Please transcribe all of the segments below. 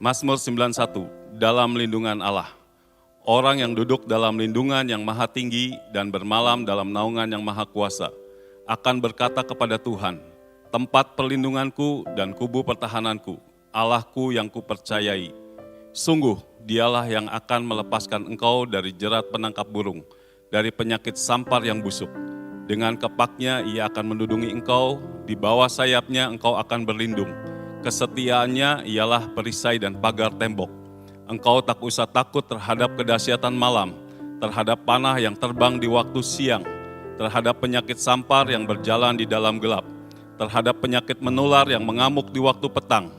Mazmur 91, dalam lindungan Allah. Orang yang duduk dalam lindungan yang maha tinggi dan bermalam dalam naungan yang maha kuasa akan berkata kepada Tuhan, tempat perlindunganku dan kubu pertahananku, Allahku yang kupercayai. Sungguh dialah yang akan melepaskan engkau dari jerat penangkap burung, dari penyakit sampar yang busuk. Dengan kepaknya ia akan menudungi engkau, di bawah sayapnya engkau akan berlindung. Kesetiaannya ialah perisai dan pagar tembok. Engkau tak usah takut terhadap kedahsyatan malam, terhadap panah yang terbang di waktu siang, terhadap penyakit sampar yang berjalan di dalam gelap, terhadap penyakit menular yang mengamuk di waktu petang.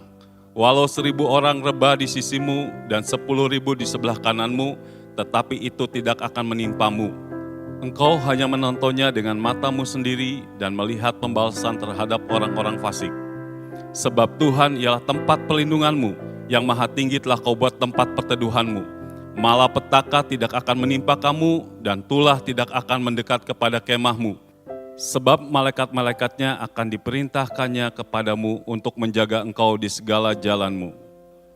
Walau 1.000 orang rebah di sisimu dan 10.000 di sebelah kananmu, tetapi itu tidak akan menimpamu. Engkau hanya menontonnya dengan matamu sendiri dan melihat pembalasan terhadap orang-orang fasik. Sebab Tuhan ialah tempat perlindunganmu, yang maha tinggi telah kau buat tempat perteduhanmu. Malapetaka tidak akan menimpa kamu, dan tulah tidak akan mendekat kepada kemahmu. Sebab malaikat-malaikatnya akan diperintahkannya kepadamu untuk menjaga engkau di segala jalanmu.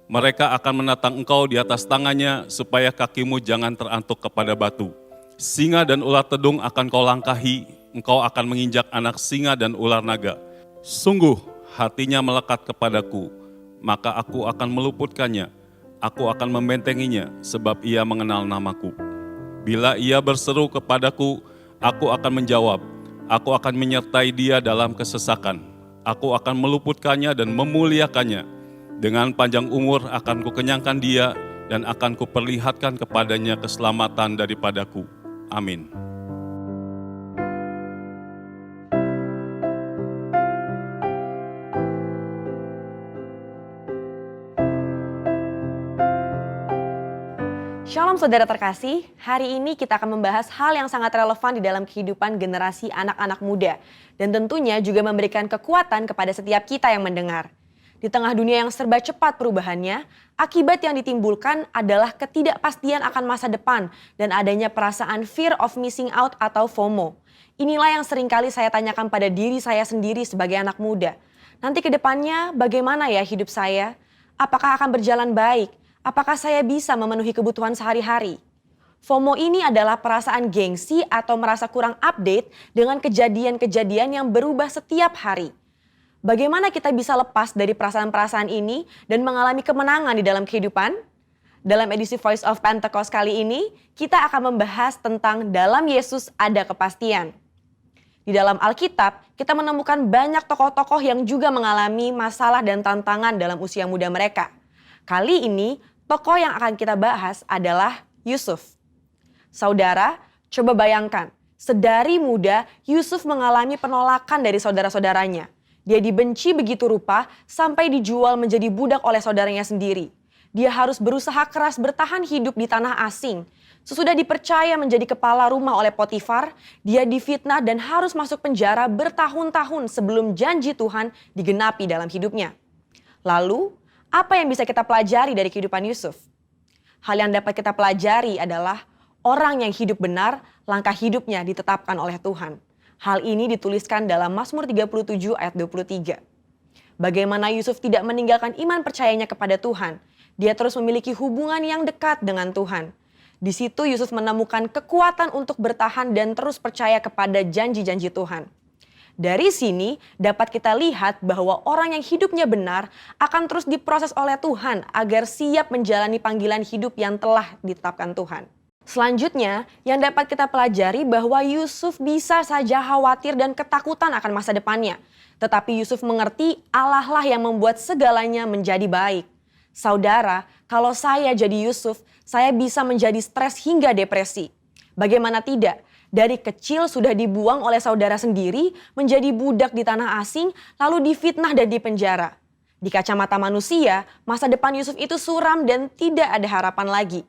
Mereka akan menatang engkau di atas tangannya, supaya kakimu jangan terantuk kepada batu. Singa dan ular tedung akan kau langkahi, engkau akan menginjak anak singa dan ular naga. Sungguh, hatinya melekat kepadaku, maka aku akan meluputkannya, aku akan membentenginya, sebab ia mengenal namaku. Bila ia berseru kepadaku, aku akan menjawab, aku akan menyertai dia dalam kesesakan, aku akan meluputkannya dan memuliakannya. Dengan panjang umur akan kukenyangkan dia, dan akan kuperlihatkan kepadanya keselamatan daripadaku. Amin. Shalom saudara terkasih, hari ini kita akan membahas hal yang sangat relevan di dalam kehidupan generasi anak-anak muda. Dan tentunya juga memberikan kekuatan kepada setiap kita yang mendengar. Di tengah dunia yang serba cepat perubahannya, akibat yang ditimbulkan adalah ketidakpastian akan masa depan dan adanya perasaan fear of missing out atau FOMO. Inilah yang seringkali saya tanyakan pada diri saya sendiri sebagai anak muda. Nanti ke depannya bagaimana ya hidup saya? Apakah akan berjalan baik? Apakah saya bisa memenuhi kebutuhan sehari-hari? FOMO ini adalah perasaan gengsi atau merasa kurang update dengan kejadian-kejadian yang berubah setiap hari. Bagaimana kita bisa lepas dari perasaan-perasaan ini dan mengalami kemenangan di dalam kehidupan? Dalam edisi Voice of Pentecost kali ini, kita akan membahas tentang dalam Yesus ada kepastian. Di dalam Alkitab, kita menemukan banyak tokoh-tokoh yang juga mengalami masalah dan tantangan dalam usia muda mereka. Kali ini, tokoh yang akan kita bahas adalah Yusuf. Saudara, coba bayangkan, sedari muda Yusuf mengalami penolakan dari saudara-saudaranya. Dia dibenci begitu rupa sampai dijual menjadi budak oleh saudaranya sendiri. Dia harus berusaha keras bertahan hidup di tanah asing. Sesudah dipercaya menjadi kepala rumah oleh Potifar, dia difitnah dan harus masuk penjara bertahun-tahun sebelum janji Tuhan digenapi dalam hidupnya. Lalu, apa yang bisa kita pelajari dari kehidupan Yusuf? Hal yang dapat kita pelajari adalah orang yang hidup benar, langkah hidupnya ditetapkan oleh Tuhan. Hal ini dituliskan dalam Mazmur 37 ayat 23. Bagaimana Yusuf tidak meninggalkan iman percayanya kepada Tuhan. Dia terus memiliki hubungan yang dekat dengan Tuhan. Di situ Yusuf menemukan kekuatan untuk bertahan dan terus percaya kepada janji-janji Tuhan. Dari sini dapat kita lihat bahwa orang yang hidupnya benar akan terus diproses oleh Tuhan agar siap menjalani panggilan hidup yang telah ditetapkan Tuhan. Selanjutnya yang dapat kita pelajari bahwa Yusuf bisa saja khawatir dan ketakutan akan masa depannya. Tetapi Yusuf mengerti Allah lah yang membuat segalanya menjadi baik. Saudara, kalau saya jadi Yusuf, saya bisa menjadi stres hingga depresi. Bagaimana tidak? Dari kecil sudah dibuang oleh saudara sendiri, menjadi budak di tanah asing, lalu difitnah dan dipenjara. Di kacamata manusia, masa depan Yusuf itu suram dan tidak ada harapan lagi.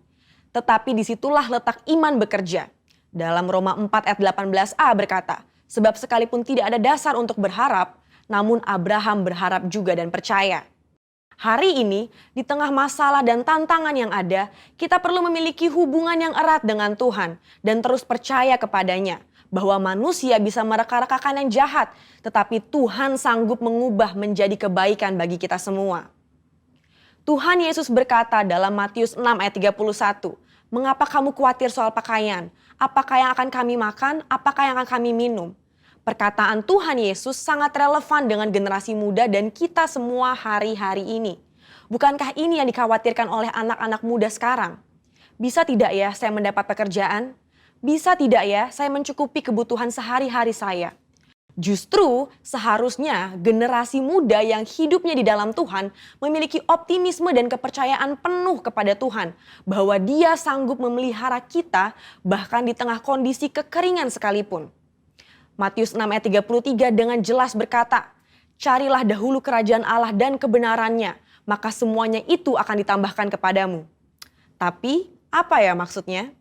Tetapi disitulah letak iman bekerja. Dalam Roma 4 ayat 18a berkata, sebab sekalipun tidak ada dasar untuk berharap, namun Abraham berharap juga dan percaya. Hari ini, di tengah masalah dan tantangan yang ada, kita perlu memiliki hubungan yang erat dengan Tuhan dan terus percaya kepadanya bahwa manusia bisa mereka-rekakan yang jahat, tetapi Tuhan sanggup mengubah menjadi kebaikan bagi kita semua. Tuhan Yesus berkata dalam Matius 6 ayat 31, "Mengapa kamu khawatir soal pakaian? Apakah yang akan kami makan? Apakah yang akan kami minum?" Perkataan Tuhan Yesus sangat relevan dengan generasi muda dan kita semua hari-hari ini. Bukankah ini yang dikhawatirkan oleh anak-anak muda sekarang? Bisa tidak ya saya mendapat pekerjaan? Bisa tidak ya saya mencukupi kebutuhan sehari-hari saya? Justru seharusnya generasi muda yang hidupnya di dalam Tuhan memiliki optimisme dan kepercayaan penuh kepada Tuhan bahwa Dia sanggup memelihara kita bahkan di tengah kondisi kekeringan sekalipun. Matius 6 ayat 33 dengan jelas berkata, "Carilah dahulu kerajaan Allah dan kebenarannya, maka semuanya itu akan ditambahkan kepadamu." Tapi apa ya maksudnya?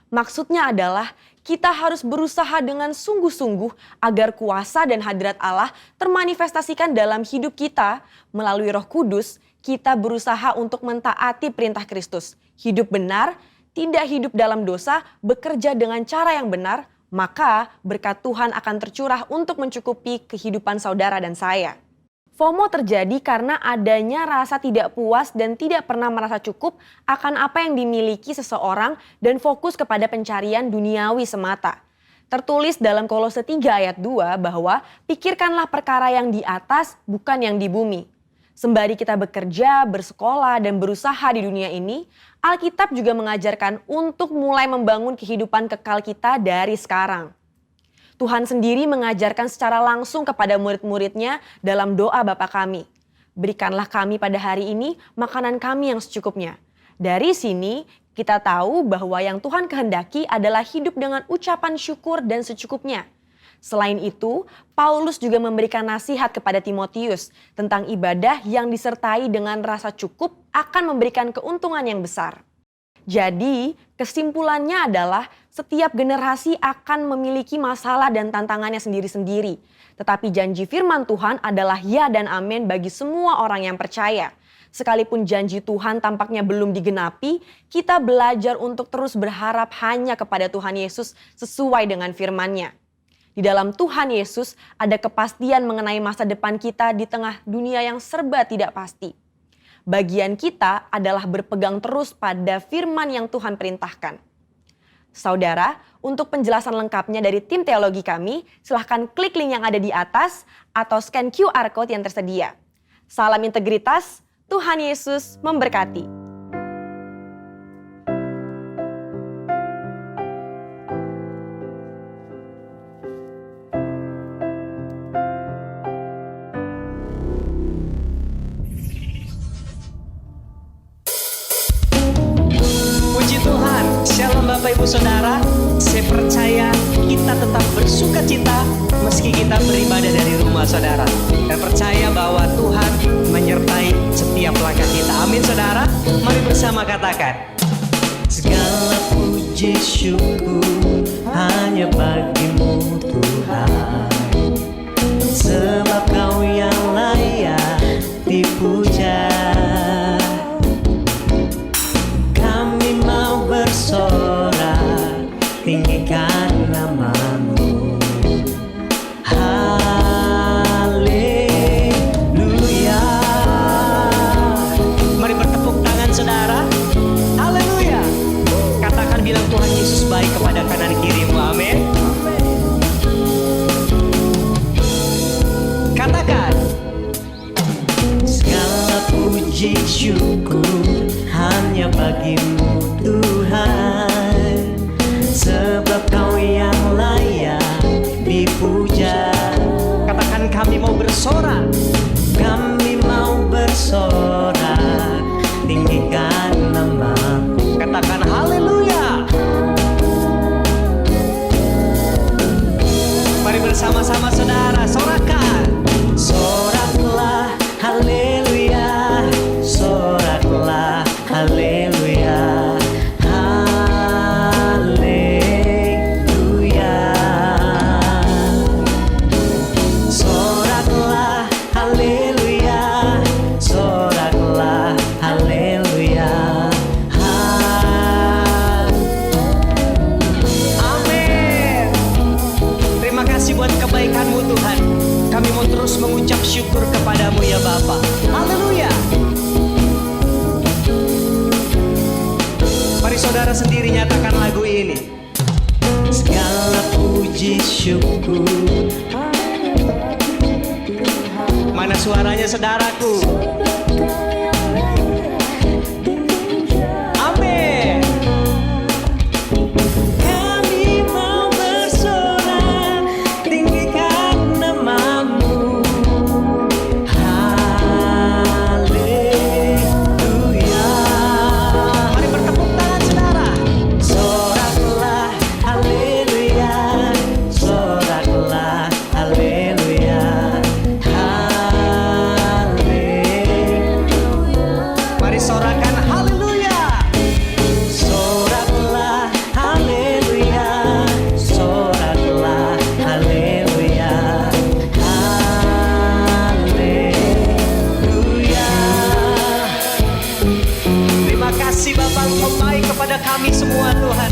Maksudnya adalah kita harus berusaha dengan sungguh-sungguh agar kuasa dan hadirat Allah termanifestasikan dalam hidup kita. Melalui Roh Kudus, kita berusaha untuk mentaati perintah Kristus. Hidup benar, tidak hidup dalam dosa, bekerja dengan cara yang benar, maka berkat Tuhan akan tercurah untuk mencukupi kehidupan saudara dan saya. FOMO terjadi karena adanya rasa tidak puas dan tidak pernah merasa cukup akan apa yang dimiliki seseorang dan fokus kepada pencarian duniawi semata. Tertulis dalam Kolose 3 ayat 2 bahwa pikirkanlah perkara yang di atas bukan yang di bumi. Sembari kita bekerja, bersekolah, dan berusaha di dunia ini, Alkitab juga mengajarkan untuk mulai membangun kehidupan kekal kita dari sekarang. Tuhan sendiri mengajarkan secara langsung kepada murid-muridnya dalam doa Bapa kami. "Berikanlah kami pada hari ini makanan kami yang secukupnya." Dari sini kita tahu bahwa yang Tuhan kehendaki adalah hidup dengan ucapan syukur dan secukupnya. Selain itu, Paulus juga memberikan nasihat kepada Timotius tentang ibadah yang disertai dengan rasa cukup akan memberikan keuntungan yang besar. Jadi, kesimpulannya adalah setiap generasi akan memiliki masalah dan tantangannya sendiri-sendiri. Tetapi janji firman Tuhan adalah ya dan amin bagi semua orang yang percaya. Sekalipun janji Tuhan tampaknya belum digenapi, kita belajar untuk terus berharap hanya kepada Tuhan Yesus sesuai dengan firman-Nya. Di dalam Tuhan Yesus ada kepastian mengenai masa depan kita di tengah dunia yang serba tidak pasti. Bagian kita adalah berpegang terus pada firman yang Tuhan perintahkan. Saudara, untuk penjelasan lengkapnya dari tim teologi kami, silahkan klik link yang ada di atas atau scan QR Code yang tersedia. Salam integritas, Tuhan Yesus memberkati. Shalom Bapak Ibu Saudara, saya percaya kita tetap bersuka cita meski kita beribadah dari rumah saudara. Dan percaya bahwa Tuhan menyertai setiap langkah kita. Amin saudara, mari bersama katakan. Segala puji syukur hanya bagimu Tuhan, sebab Kau yang layak dipuja. Bersorak, tinggikan nama-Mu. Haleluya. Mari bertepuk tangan saudara. Haleluya. Katakan, bilang Tuhan Yesus baik kepada kanan kirimu. Amin. Katakan. Segala puji syukur hanya bagimu Tuhan, sebab Kau yang layak dipuja. Katakan, kami mau bersorak. Kami mau bersorak, tinggikan nama-Mu. Katakan haleluya. Mari bersama-sama saudara, sorakan. Soraklah haleluya, soraklah haleluya. Buat kebaikan-Mu Tuhan, kami mau terus mengucap syukur kepada-Mu ya Bapa. Haleluya. saudara sendiri nyatakan lagu ini. Segala puji syukur. Mana suaranya saudaraku? Amin. Kami mau bersorak tinggikan namamu. Haleluya. Mari bertepuk tangan saudara. Soraklah haleluya. Soraklah haleluya. Mari sorakan haleluya. Soraklah haleluya. Soraklah haleluya. Haleluya. Terima kasih Bapa, Engkau baik kepada kami semua Tuhan.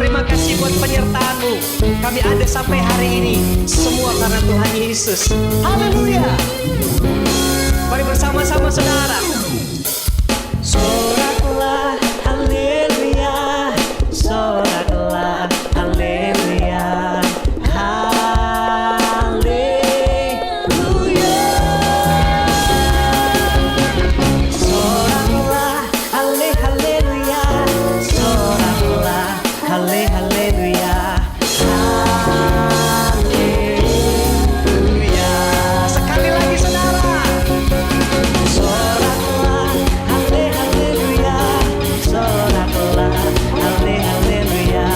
Terima kasih buat penyertaan-Mu. Kami ada sampai hari ini semua karena Tuhan Yesus. Haleluya. Mari bersama-sama saudara. Soraklah haleluya. Soraklah haleluya. Haleluya. Soraklah haleluya. Soraklah haleluya. Haleluya. Sekali lagi saudara. Soraklah haleluya. Soraklah haleluya.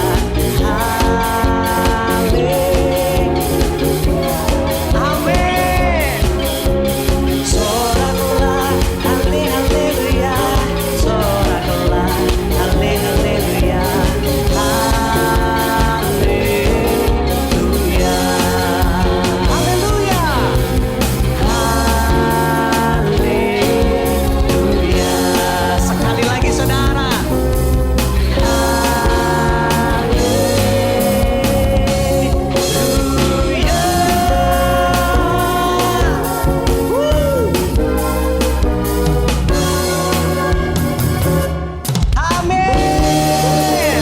Amin. Soraklah haleluya. Soraklah haleluya. Haleluya. Haleluya. Haleluya. Sekali lagi saudara. Haleluya. Amin.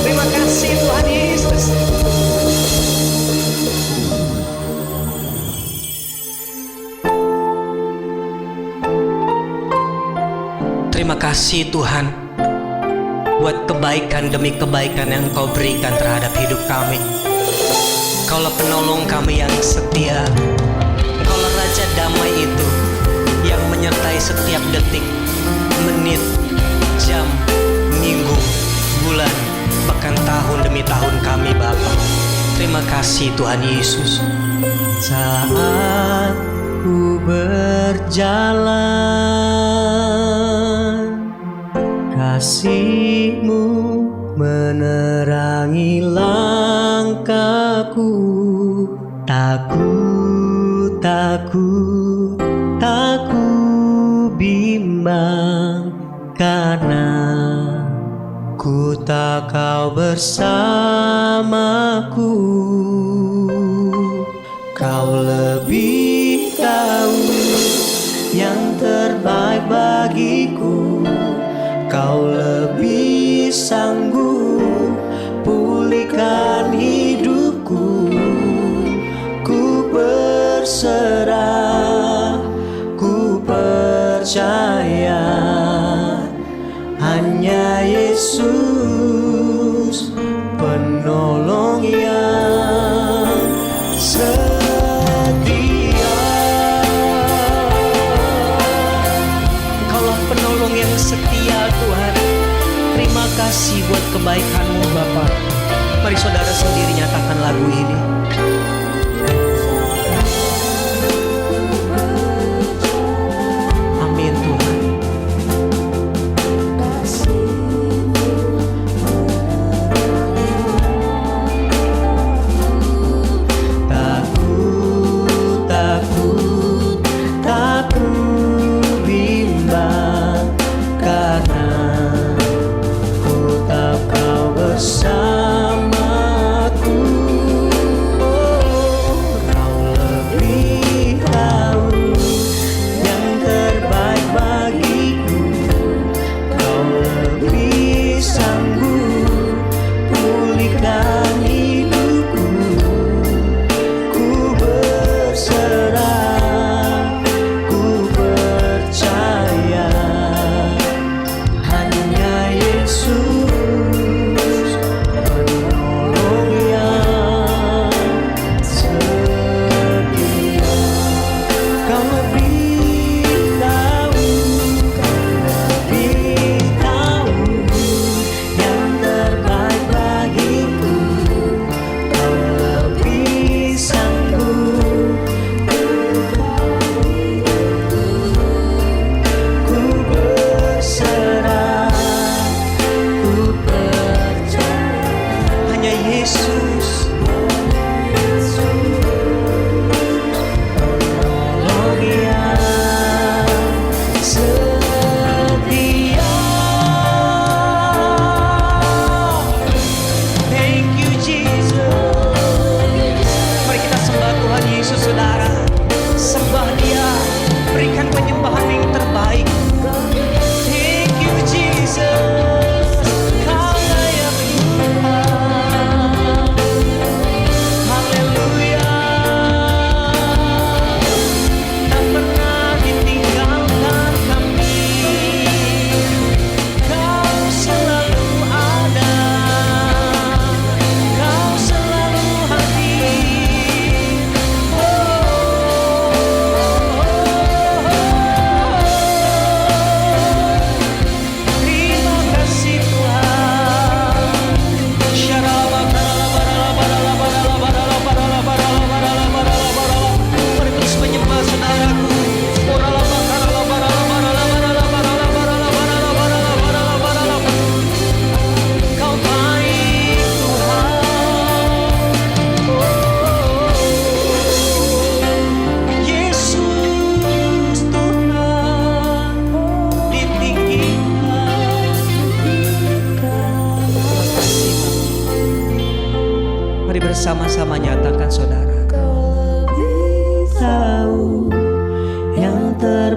Terima kasih Tuhan Yesus. Terima kasih Tuhan buat kebaikan demi kebaikan yang Engkau berikan terhadap hidup kami. Engkaulah penolong kami yang setia. Engkaulah Raja Damai itu yang menyertai setiap detik, menit, jam, minggu, bulan, bahkan tahun demi tahun kami Bapa. Terima kasih Tuhan Yesus. Saat ku berjalan, kasih-Mu menerangi langkahku. Takut, takut, takut bimbang karena ku tak Kau bersamaku. Kau lebih tahu yang terbaik bagiku. Kau lebih sanggup pulihkan hidupku. Ku berserah, ku percaya hanya Yesus penolong yang setia. Engkaulah penolong yang setia Tuhan. Terima kasih buat kebaikan-Mu Bapa. Mari saudara sendiri nyatakan lagu ini. Amin Tuhan. Takut, takut, takut bimbang karena ku tak Kau bersamaku.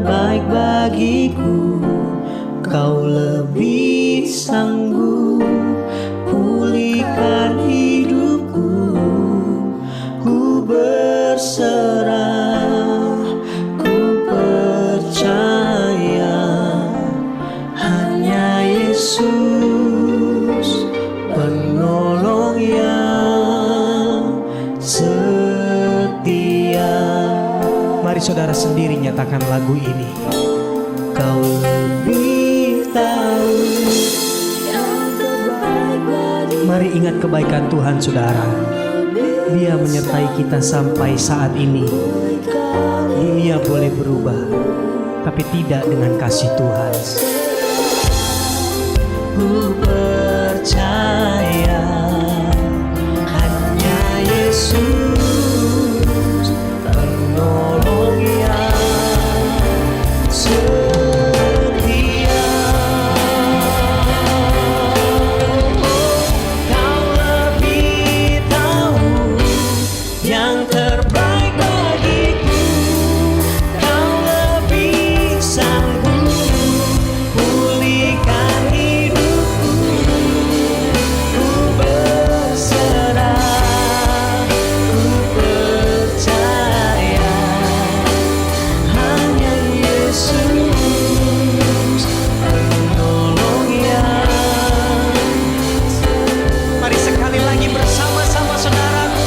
terbaik bagiku. Kau lebih sanggup pulihkan hidupku. Ku berserah, ku percaya, hanya Yesus penolong yang setia. Mari saudara sendiri nyatakan lagu ini. Kau lebih tahu yang terbaik bagiku. Mari ingat kebaikan Tuhan saudara. Dia menyertai kita sampai saat ini. Dunia boleh berubah, tapi tidak dengan kasih Tuhan. Ku percaya, hanya Yesus penolong yang setia. Kau lebih tahu yang terbaik bagiku. Kau lebih sanggup pulihkan hidupku. Ku berserah, ku percaya, hanya Yesus penolong yang. Mari sekali lagi bersama-sama saudaraku.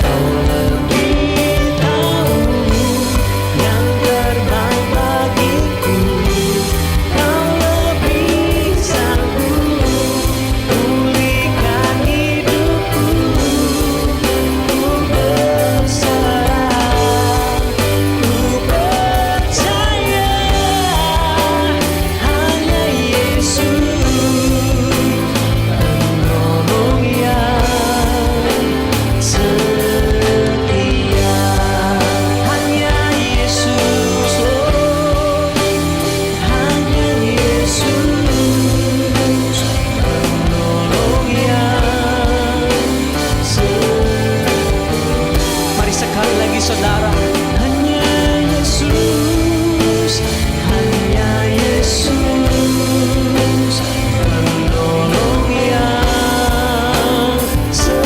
Kau lebih tahu yang terbaik bagiku. Kau lebih sanggup pulihkan hidupku. Ku berserah, ku percaya, hanya Yesus penolong yang setia. Hanya Yesus, hanya Yesus penolong yang setia. Mari sekali lagi saudara. Hanya Yesus, hanya Yesus penolong yang setia.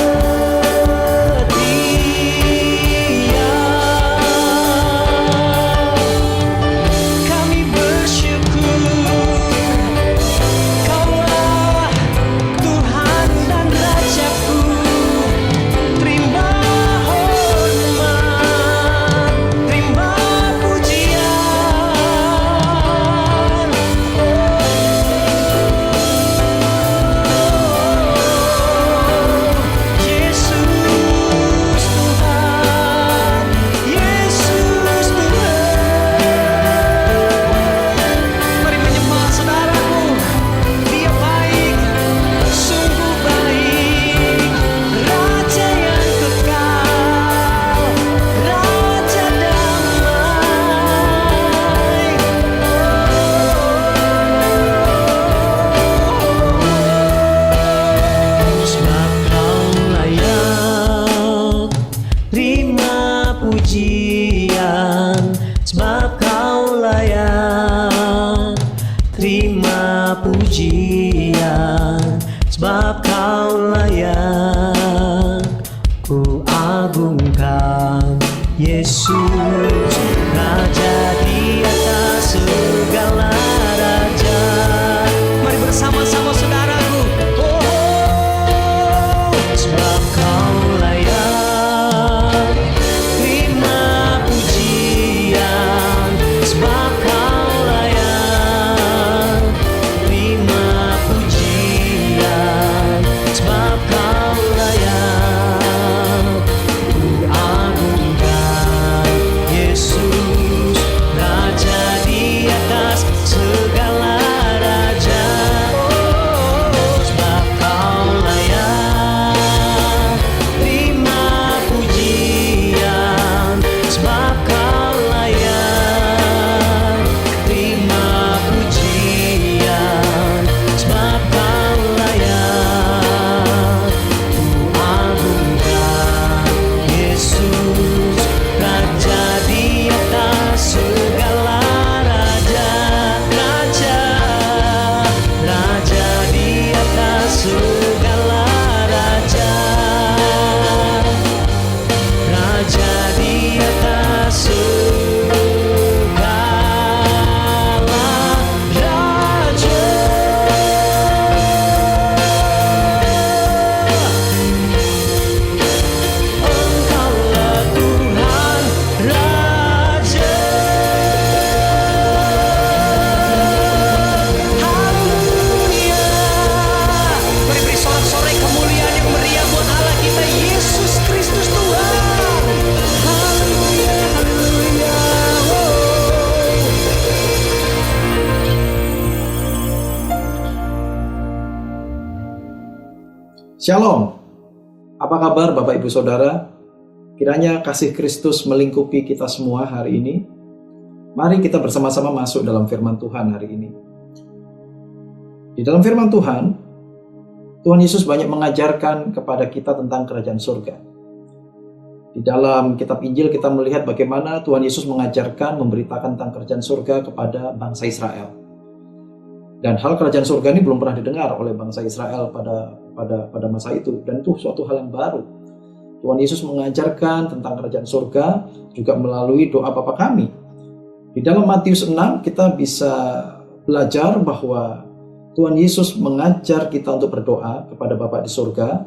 Kami bersyukur, Kaulah Tuhan dan Rajaku. Terima hormat, terima pujian. Yesus Tuhan, Yesus Tuhan. Mari menyembah saudaraku. Dia baik, sungguh baik. Raja yang kekal, Raja damai. Sebab Kau layak terima pujian. Sebab Kau layak terima pujian. Sebab Kau layak ku agungkan. Yesus Raja di atas segala raja. Mari bersama-sama saudaraku. Sebab Kau layak terima pujian. Sebab Kau layak terima pujian. Sebab Kau layak ku agungkan. Yesus Shalom, apa kabar Bapak Ibu Saudara? Kiranya kasih Kristus melingkupi kita semua hari ini. Mari kita bersama-sama masuk dalam firman Tuhan hari ini. Di dalam firman Tuhan, Tuhan Yesus banyak mengajarkan kepada kita tentang kerajaan surga. Di dalam kitab Injil kita melihat bagaimana Tuhan Yesus mengajarkan, memberitakan tentang kerajaan surga kepada bangsa Israel. Dan hal kerajaan surga ini belum pernah didengar oleh bangsa Israel pada masa itu. Dan itu suatu hal yang baru. Tuhan Yesus mengajarkan tentang kerajaan surga juga melalui doa Bapa kami. Di dalam Matius 6 kita bisa belajar bahwa Tuhan Yesus mengajar kita untuk berdoa kepada Bapa di surga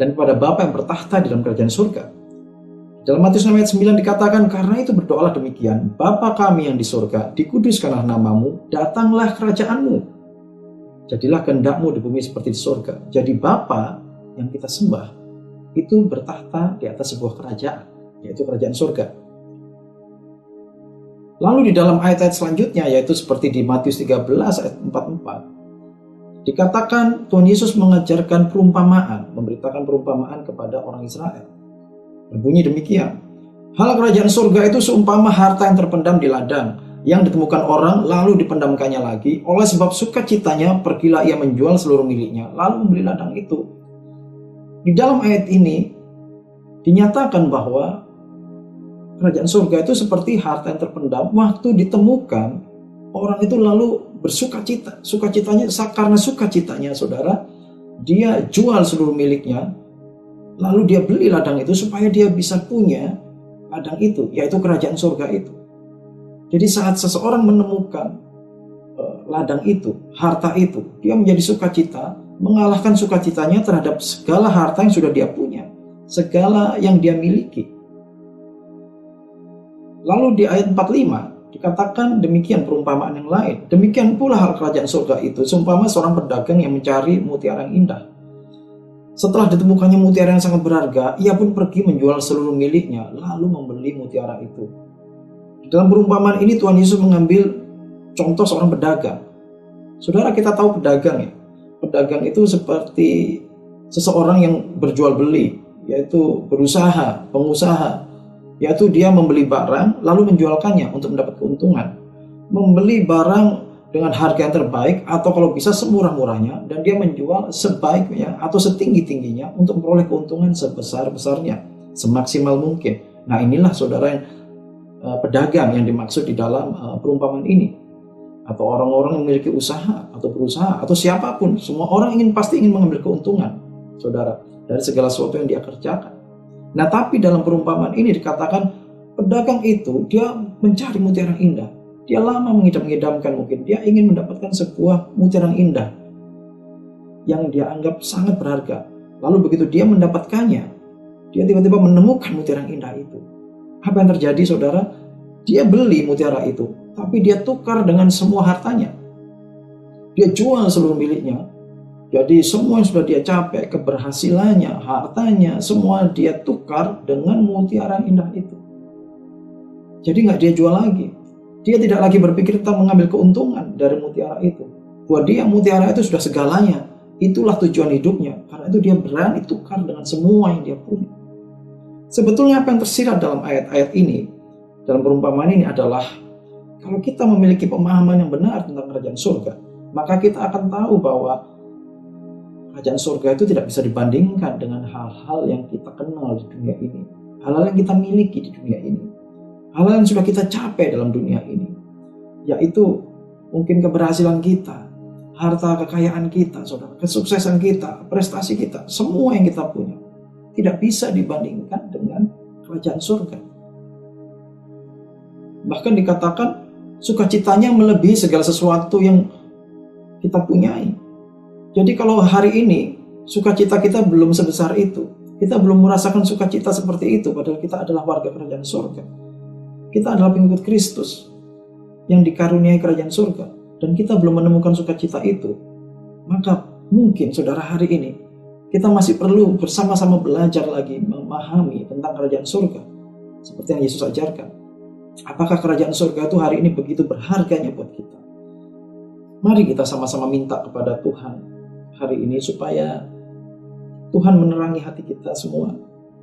dan kepada Bapa yang bertahta di dalam kerajaan surga. Dalam Matius 6 ayat 9 dikatakan, karena itu berdoalah demikian, Bapa kami yang di surga, dikuduskanlah namamu, datanglah kerajaanmu. Jadilah kehendakmu di bumi seperti di surga. Jadi Bapa yang kita sembah itu bertahta di atas sebuah kerajaan, yaitu kerajaan surga. Lalu di dalam ayat-ayat selanjutnya, yaitu seperti di Matius 13 ayat 44, dikatakan Tuhan Yesus mengajarkan perumpamaan, memberitakan perumpamaan kepada orang Israel. Berbunyi demikian, hal kerajaan surga itu seumpama harta yang terpendam di ladang, yang ditemukan orang lalu dipendamkannya lagi, oleh sebab sukacitanya pergilah ia menjual seluruh miliknya, lalu membeli ladang itu. Di dalam ayat ini dinyatakan bahwa kerajaan surga itu seperti harta yang terpendam, waktu ditemukan orang itu lalu bersukacita. Sukacitanya, karena sukacitanya saudara, dia jual seluruh miliknya, lalu dia beli ladang itu supaya dia bisa punya ladang itu, yaitu kerajaan surga itu. Jadi saat seseorang menemukan ladang itu, harta itu, dia menjadi sukacita, mengalahkan sukacitanya terhadap segala harta yang sudah dia punya, segala yang dia miliki. Lalu di ayat 45 dikatakan demikian perumpamaan yang lain. Demikian pula hal kerajaan surga itu, seumpama seorang pedagang yang mencari mutiara yang indah. Setelah ditemukannya mutiara yang sangat berharga, ia pun pergi menjual seluruh miliknya, lalu membeli mutiara itu. Di dalam perumpamaan ini Tuhan Yesus mengambil contoh seorang pedagang. Saudara, kita tahu pedagang ya. Pedagang itu seperti seseorang yang berjual beli, yaitu berusaha, pengusaha. Yaitu dia membeli barang, lalu menjualkannya untuk mendapat keuntungan. Membeli barang dengan harga yang terbaik atau kalau bisa semurah-murahnya, dan dia menjual sebaiknya atau setinggi-tingginya untuk memperoleh keuntungan sebesar-besarnya, semaksimal mungkin. Nah, inilah saudara yang pedagang yang dimaksud di dalam perumpamaan ini, atau orang-orang yang memiliki usaha atau berusaha atau siapapun, semua orang pasti ingin mengambil keuntungan, saudara, dari segala sesuatu yang dia kerjakan. Nah, tapi dalam perumpamaan ini dikatakan pedagang itu dia mencari mutiara yang indah. Dia lama mengidam-idamkan, mungkin dia ingin mendapatkan sebuah mutiara yang indah yang dia anggap sangat berharga. Lalu begitu dia mendapatkannya, dia tiba-tiba menemukan mutiara yang indah itu. Apa yang terjadi saudara? Dia beli mutiara itu, tapi dia tukar dengan semua hartanya. Dia jual seluruh miliknya. Jadi semua yang sudah dia capai, keberhasilannya, hartanya, semua dia tukar dengan mutiara yang indah itu. Jadi nggak dia jual lagi. Dia tidak lagi berpikir tentang mengambil keuntungan dari mutiara itu. Buat dia mutiara itu sudah segalanya. Itulah tujuan hidupnya. Karena itu dia berani tukar dengan semua yang dia punya. Sebetulnya apa yang tersirat dalam ayat-ayat ini, dalam perumpamaan ini adalah, kalau kita memiliki pemahaman yang benar tentang kerajaan surga, maka kita akan tahu bahwa kerajaan surga itu tidak bisa dibandingkan dengan hal-hal yang kita kenal di dunia ini. Hal-hal yang kita miliki di dunia ini. Hal-hal yang sudah kita capai dalam dunia ini. Yaitu mungkin keberhasilan kita, harta kekayaan kita, saudara, kesuksesan kita, prestasi kita, semua yang kita punya. Tidak bisa dibandingkan dengan kerajaan surga. Bahkan dikatakan sukacitanya melebihi segala sesuatu yang kita punyai. Jadi kalau hari ini sukacita kita belum sebesar itu, kita belum merasakan sukacita seperti itu, padahal kita adalah warga kerajaan surga. Kita adalah pengikut Kristus yang dikaruniai kerajaan surga, dan kita belum menemukan sukacita itu, maka mungkin saudara hari ini kita masih perlu bersama-sama belajar lagi memahami tentang kerajaan surga seperti yang Yesus ajarkan. Apakah kerajaan surga itu hari ini begitu berharganya buat kita? Mari kita sama-sama minta kepada Tuhan hari ini supaya Tuhan menerangi hati kita semua.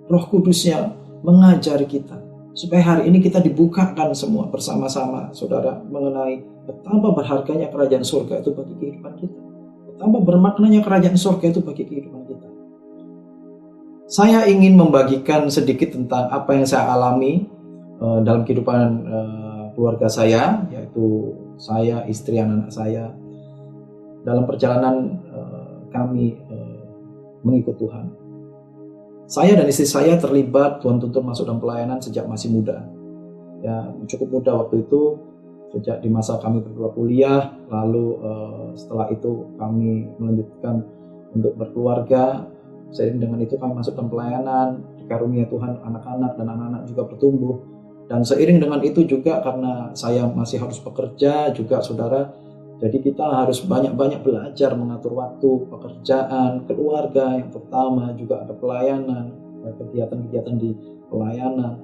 Roh Kudusnya mengajari kita. Supaya hari ini kita dibukakan semua bersama-sama, saudara, mengenai betapa berharganya kerajaan surga itu bagi kehidupan kita. Betapa bermaknanya kerajaan surga itu bagi kehidupan kita. Saya ingin membagikan sedikit tentang apa yang saya alami dalam kehidupan keluarga saya, yaitu saya, istri, anak-anak saya, dalam perjalanan kami mengikut Tuhan. Saya dan istri saya terlibat, Tuhan tuntun masuk dalam pelayanan sejak masih muda. Ya, cukup muda waktu itu, sejak di masa kami berdua kuliah, lalu setelah itu kami melanjutkan untuk berkeluarga. Seiring dengan itu kami masuk dalam pelayanan, dikarunia Tuhan anak-anak dan anak-anak juga bertumbuh. Dan seiring dengan itu juga karena saya masih harus bekerja juga, saudara, jadi kita harus banyak-banyak belajar mengatur waktu, pekerjaan, keluarga yang pertama, juga ada pelayanan, kegiatan-kegiatan di pelayanan.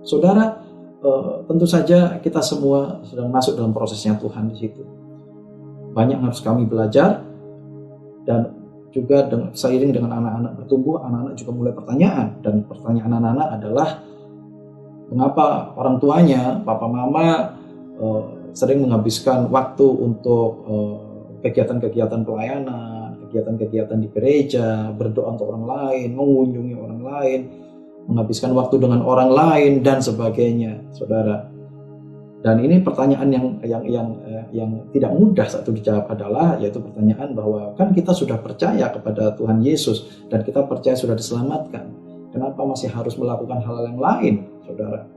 Saudara, tentu saja kita semua sedang masuk dalam prosesnya Tuhan di situ. Banyak harus kami belajar, dan juga seiring dengan anak-anak bertumbuh, anak-anak juga mulai pertanyaan. Dan pertanyaan anak-anak adalah, mengapa orang tuanya, papa mama, sering menghabiskan waktu untuk kegiatan-kegiatan pelayanan, kegiatan-kegiatan di gereja, berdoa untuk orang lain, mengunjungi orang lain, menghabiskan waktu dengan orang lain, dan sebagainya, saudara. Dan ini pertanyaan yang tidak mudah saat itu dijawab adalah, yaitu pertanyaan bahwa kan kita sudah percaya kepada Tuhan Yesus dan kita percaya sudah diselamatkan. Kenapa masih harus melakukan hal-hal yang lain, saudara?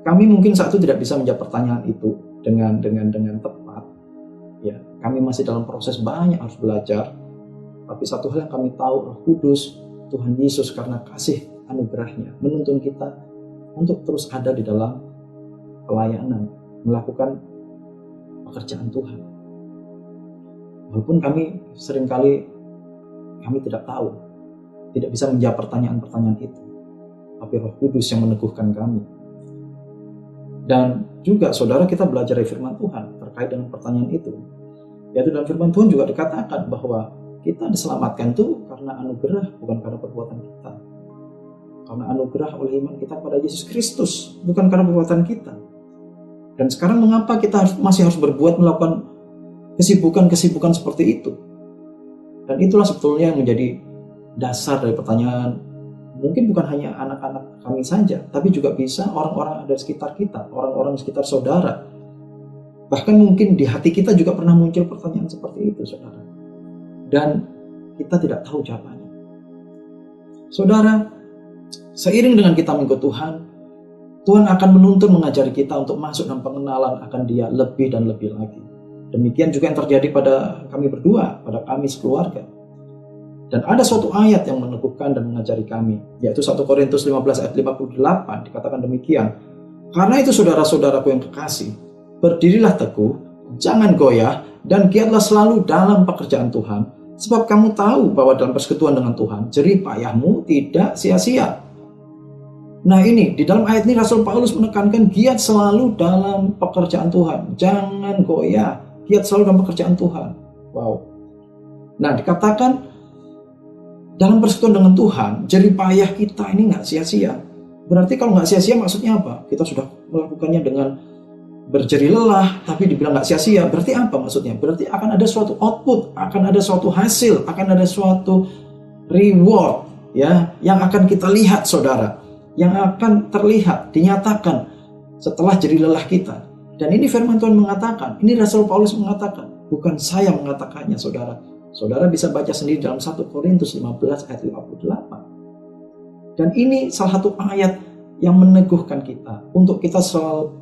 Kami mungkin saat itu tidak bisa menjawab pertanyaan itu dengan tepat. Ya, kami masih dalam proses banyak harus belajar. Tapi satu hal yang kami tahu, Roh Kudus, Tuhan Yesus karena kasih anugerahnya menuntun kita untuk terus ada di dalam pelayanan, melakukan pekerjaan Tuhan. Walaupun kami seringkali tidak tahu, tidak bisa menjawab pertanyaan-pertanyaan itu. Tapi Roh Kudus yang meneguhkan kami. Dan juga saudara, kita belajar dari firman Tuhan terkait dengan pertanyaan itu. Yaitu dalam firman Tuhan juga dikatakan bahwa kita diselamatkan itu karena anugerah, bukan karena perbuatan kita. Karena anugerah oleh iman kita pada Yesus Kristus, bukan karena perbuatan kita. Dan sekarang mengapa kita masih harus melakukan kesibukan-kesibukan seperti itu? Dan itulah sebetulnya yang menjadi dasar dari pertanyaan. Mungkin bukan hanya anak-anak kami saja, tapi juga bisa orang-orang ada di sekitar kita, orang-orang di sekitar saudara. Bahkan mungkin di hati kita juga pernah muncul pertanyaan seperti itu, saudara. Dan kita tidak tahu jawabannya. Saudara, seiring dengan kita mengikut Tuhan, Tuhan akan menuntun mengajari kita untuk masuk dalam pengenalan akan Dia lebih dan lebih lagi. Demikian juga yang terjadi pada kami berdua, pada kami sekeluarga. Dan ada suatu ayat yang meneguhkan dan mengajari kami, yaitu 1 Korintus 15 ayat 58, dikatakan demikian. Karena itu saudara-saudaraku yang kekasih, berdirilah teguh, jangan goyah, dan giatlah selalu dalam pekerjaan Tuhan, sebab kamu tahu bahwa dalam persekutuan dengan Tuhan, jerih payahmu tidak sia-sia. Nah ini, di dalam ayat ini Rasul Paulus menekankan giat selalu dalam pekerjaan Tuhan. Jangan goyah, giat selalu dalam pekerjaan Tuhan. Wow. Nah dikatakan, dalam persekutuan dengan Tuhan, jerih payah kita ini nggak sia-sia. Berarti kalau nggak sia-sia maksudnya apa? Kita sudah melakukannya dengan berjerih lelah, tapi dibilang nggak sia-sia. Berarti apa maksudnya? Berarti akan ada suatu output, akan ada suatu hasil, akan ada suatu reward, ya, yang akan kita lihat, saudara, yang akan terlihat, dinyatakan setelah jerih lelah kita. Dan ini firman Tuhan mengatakan, ini Rasul Paulus mengatakan, bukan saya mengatakannya, saudara. Saudara bisa baca sendiri dalam 1 Korintus 15 ayat 58. Dan ini salah satu ayat yang meneguhkan kita untuk kita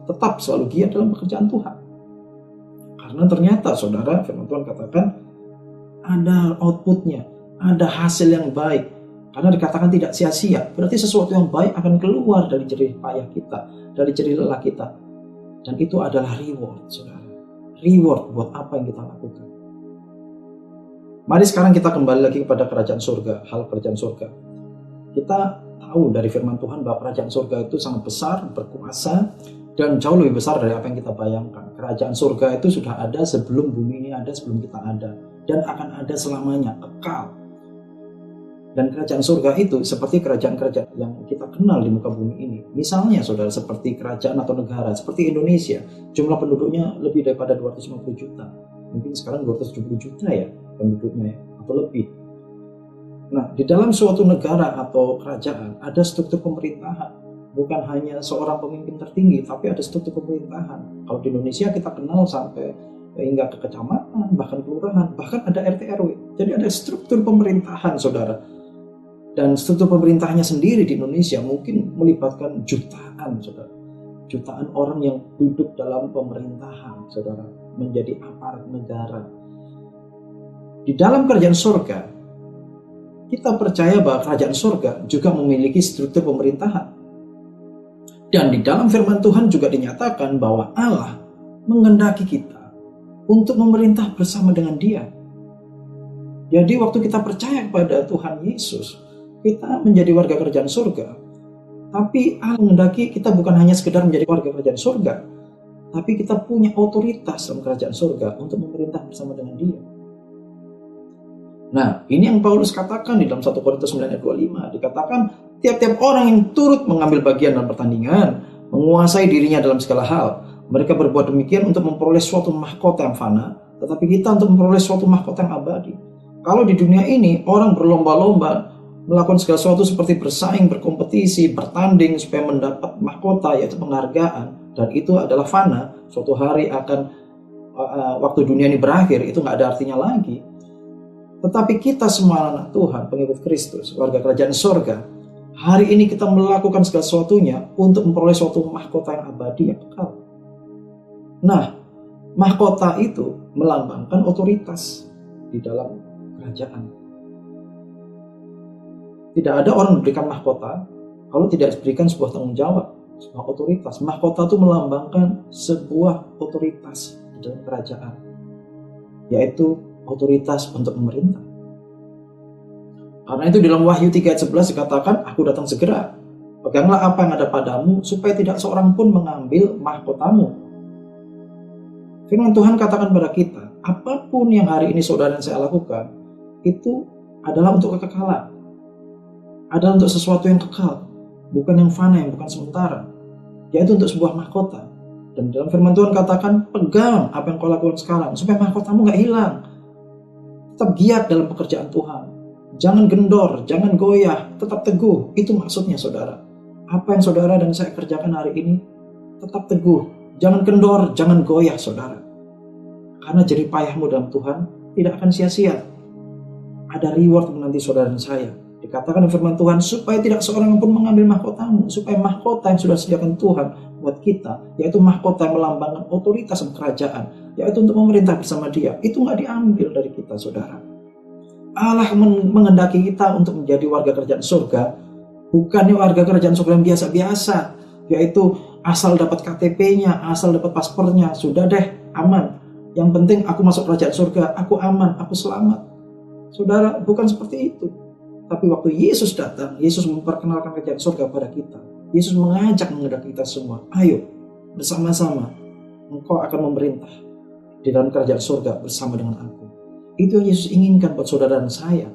tetap selalu giat dalam pekerjaan Tuhan. Karena ternyata saudara, firman Tuhan katakan ada outputnya, ada hasil yang baik. Karena dikatakan tidak sia-sia, berarti sesuatu yang baik akan keluar dari jerih payah kita, dari jerih lelah kita. Dan itu adalah reward, saudara. Reward buat apa yang kita lakukan. Mari sekarang kita kembali lagi kepada kerajaan surga, hal kerajaan surga. Kita tahu dari firman Tuhan bahwa kerajaan surga itu sangat besar, berkuasa, dan jauh lebih besar dari apa yang kita bayangkan. Kerajaan surga itu sudah ada sebelum bumi ini ada, sebelum kita ada. Dan akan ada selamanya, kekal. Dan kerajaan surga itu seperti kerajaan-kerajaan yang kita kenal di muka bumi ini. Misalnya saudara, seperti kerajaan atau negara, seperti Indonesia, jumlah penduduknya lebih daripada 250 juta. Mungkin sekarang 270 juta ya penduduknya ya, atau lebih. Nah, di dalam suatu negara atau kerajaan ada struktur pemerintahan. Bukan hanya seorang pemimpin tertinggi, tapi ada struktur pemerintahan. Kalau di Indonesia kita kenal sampai hingga ke kecamatan, bahkan kelurahan, bahkan ada RT RW. Jadi ada struktur pemerintahan saudara. Dan struktur pemerintahnya sendiri di Indonesia mungkin melibatkan jutaan, saudara. Jutaan orang yang duduk dalam pemerintahan, saudara, menjadi aparat negara. Di dalam kerajaan surga, kita percaya bahwa kerajaan surga juga memiliki struktur pemerintahan. Dan di dalam firman Tuhan juga dinyatakan bahwa Allah menghendaki kita untuk memerintah bersama dengan Dia. Jadi waktu kita percaya kepada Tuhan Yesus, kita menjadi warga kerajaan surga. Tapi Allah menghendaki kita bukan hanya sekedar menjadi warga kerajaan surga, tapi kita punya otoritas dalam kerajaan surga untuk memerintah bersama dengan Dia. Nah, ini yang Paulus katakan di dalam 1 Korintus 9 ayat 25. Dikatakan, tiap-tiap orang yang turut mengambil bagian dalam pertandingan, menguasai dirinya dalam segala hal. Mereka berbuat demikian untuk memperoleh suatu mahkota yang fana, tetapi kita untuk memperoleh suatu mahkota yang abadi. Kalau di dunia ini, orang berlomba-lomba melakukan segala sesuatu seperti bersaing, berkompetisi, bertanding supaya mendapat mahkota, yaitu penghargaan, dan itu adalah fana. Suatu hari akan waktu dunia ini berakhir, itu nggak ada artinya lagi. Tetapi kita semua anak Tuhan, pengikut Kristus, warga kerajaan surga, hari ini kita melakukan segala sesuatunya untuk memperoleh suatu mahkota yang abadi, yang kekal. Nah, mahkota itu melambangkan otoritas di dalam kerajaan. Tidak ada orang memberikan mahkota kalau tidak diberikan sebuah tanggung jawab, sebuah otoritas. Mahkota itu melambangkan sebuah otoritas di dalam kerajaan, yaitu otoritas untuk memerintah. Karena itu dalam Wahyu 3 ayat 11 dikatakan, aku datang segera. Peganglah apa yang ada padamu, supaya tidak seorang pun mengambil mahkotamu. Firman Tuhan katakan pada kita, apapun yang hari ini saudara dan saya lakukan, itu adalah untuk kekekalan. Adalah untuk sesuatu yang kekal, bukan yang fana, yang bukan sementara, yaitu untuk sebuah mahkota. Dan dalam firman Tuhan katakan, pegang apa yang kau lakukan sekarang, supaya mahkotamu gak hilang. Tetap giat dalam pekerjaan Tuhan. Jangan gendor, jangan goyah, tetap teguh. Itu maksudnya saudara. Apa yang saudara dan saya kerjakan hari ini, tetap teguh. Jangan kendor, jangan goyah saudara. Karena jerih payahmu dalam Tuhan tidak akan sia-sia. Ada reward menanti saudara dan saya. Dikatakan di firman Tuhan, supaya tidak seorang pun mengambil mahkotamu, supaya mahkota yang sudah sediakan Tuhan buat kita, yaitu mahkota yang melambangkan otoritas dan kerajaan, yaitu untuk memerintah bersama Dia, itu nggak diambil dari kita, saudara. Allah menghendaki kita untuk menjadi warga kerajaan surga, bukannya warga kerajaan surga yang biasa-biasa, yaitu asal dapat KTP-nya, asal dapat paspornya, sudah deh, aman. Yang penting aku masuk kerajaan surga, aku aman, aku selamat. Saudara, bukan seperti itu. Tapi waktu Yesus datang, Yesus memperkenalkan kerajaan surga pada kita. Yesus mengajak kita semua, ayo bersama-sama engkau akan memerintah di dalam kerajaan surga bersama dengan aku. Itu yang Yesus inginkan buat saudara dan saya.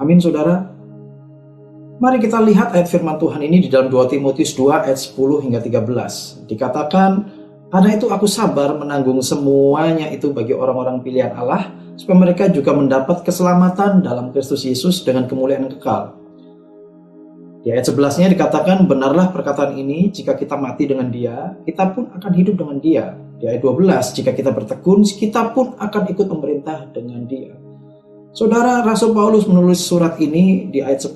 Amin saudara. Mari kita lihat ayat firman Tuhan ini di dalam 2 Timotius 2 ayat 10 hingga 13. Dikatakan, karena itu aku sabar menanggung semuanya itu bagi orang-orang pilihan Allah, supaya mereka juga mendapat keselamatan dalam Kristus Yesus dengan kemuliaan yang kekal. Di ayat 11-nya dikatakan, benarlah perkataan ini, jika kita mati dengan Dia, kita pun akan hidup dengan Dia. Di ayat 12, jika kita bertekun, kita pun akan ikut memerintah dengan Dia. Saudara, Rasul Paulus menulis surat ini di ayat 10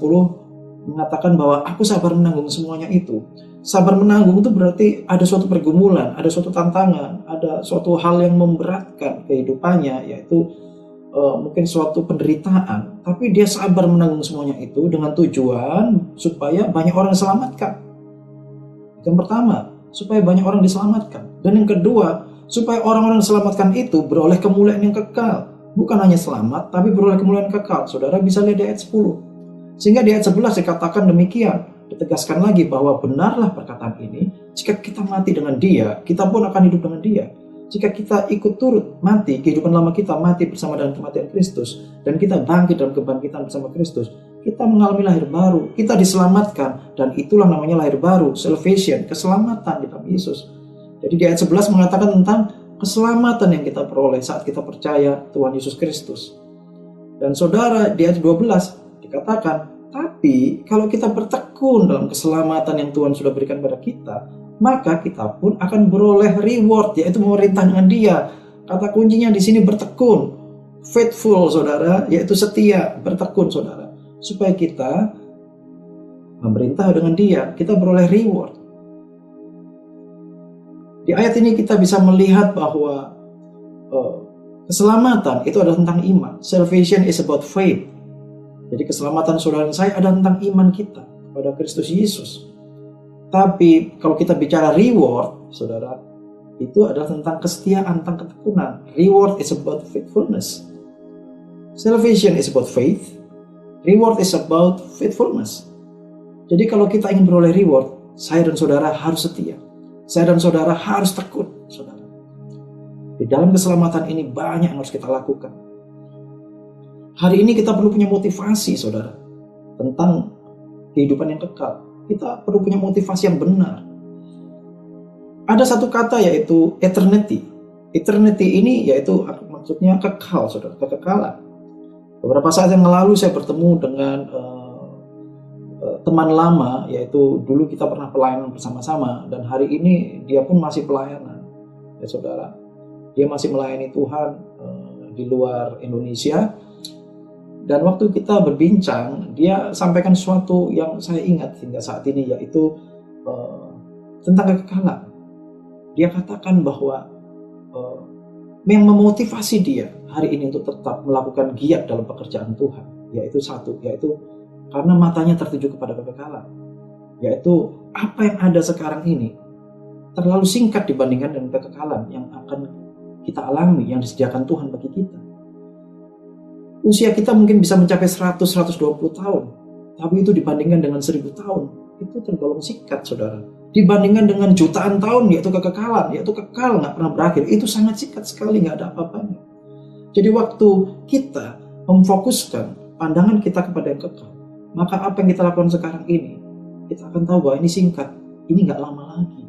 mengatakan bahwa aku sabar menanggung semuanya itu. Sabar menanggung itu berarti ada suatu pergumulan, ada suatu tantangan, ada suatu hal yang memberatkan kehidupannya, yaitu mungkin suatu penderitaan, tapi dia sabar menanggung semuanya itu dengan tujuan supaya banyak orang diselamatkan. Yang pertama, supaya banyak orang diselamatkan. Dan yang kedua, supaya orang-orang diselamatkan itu beroleh kemuliaan yang kekal. Bukan hanya selamat, tapi beroleh kemuliaan kekal. Saudara bisa lihat di ayat 10. Sehingga di ayat 11 dikatakan demikian. Ditegaskan lagi bahwa benarlah perkataan ini, jika kita mati dengan Dia, kita pun akan hidup dengan Dia. jika kita ikut turut mati, kehidupan lama kita mati bersama dengan kematian Kristus, dan kita bangkit dalam kebangkitan bersama Kristus, kita mengalami lahir baru, kita diselamatkan, dan itulah namanya lahir baru, salvation, keselamatan di dalam Yesus. Jadi di ayat 11 mengatakan tentang keselamatan yang kita peroleh saat kita percaya Tuhan Yesus Kristus. Dan saudara, di ayat 12 dikatakan, tapi kalau kita bertekun dalam keselamatan yang Tuhan sudah berikan pada kita, maka kita pun akan beroleh reward, yaitu memerintah dengan Dia. Kata kuncinya di sini bertekun, faithful saudara, yaitu setia, bertekun saudara, supaya kita memerintah dengan Dia, kita beroleh reward. Di ayat ini kita bisa melihat bahwa keselamatan itu adalah tentang iman. Salvation is about faith. Jadi keselamatan saudara dan saya adalah tentang iman kita kepada Kristus Yesus. Tapi kalau kita bicara reward, saudara, itu adalah tentang kesetiaan, tentang ketekunan. Reward is about faithfulness. Salvation is about faith. Reward is about faithfulness. Jadi kalau kita ingin beroleh reward, saya dan saudara harus setia. Saya dan saudara harus tekun, saudara. Di dalam keselamatan ini banyak yang harus kita lakukan. Hari ini kita perlu punya motivasi, saudara, tentang kehidupan yang kekal. Kita perlu punya motivasi yang benar. Ada satu kata yaitu eternity. Eternity ini yaitu maksudnya kekal, saudara, kekekalan. Beberapa saat yang lalu saya bertemu dengan teman lama, yaitu dulu kita pernah pelayanan bersama-sama, dan hari ini dia pun masih pelayanan, ya saudara. Dia masih melayani Tuhan di luar Indonesia. Dan waktu kita berbincang, dia sampaikan sesuatu yang saya ingat hingga saat ini, yaitu tentang kekekalan. Dia katakan bahwa yang memotivasi dia hari ini untuk tetap melakukan giat dalam pekerjaan Tuhan, yaitu satu, yaitu karena matanya tertuju kepada kekekalan. Yaitu apa yang ada sekarang ini terlalu singkat dibandingkan dengan kekekalan yang akan kita alami, yang disediakan Tuhan bagi kita. Usia kita mungkin bisa mencapai 100-120 tahun. Tapi itu dibandingkan dengan 1000 tahun, itu tergolong singkat, saudara. Dibandingkan dengan jutaan tahun, yaitu kekekalan, yaitu kekal, nggak pernah berakhir. Itu sangat singkat sekali, nggak ada apa-apanya. Jadi waktu kita memfokuskan pandangan kita kepada yang kekal, maka apa yang kita lakukan sekarang ini, kita akan tahu bahwa ini singkat, ini nggak lama lagi.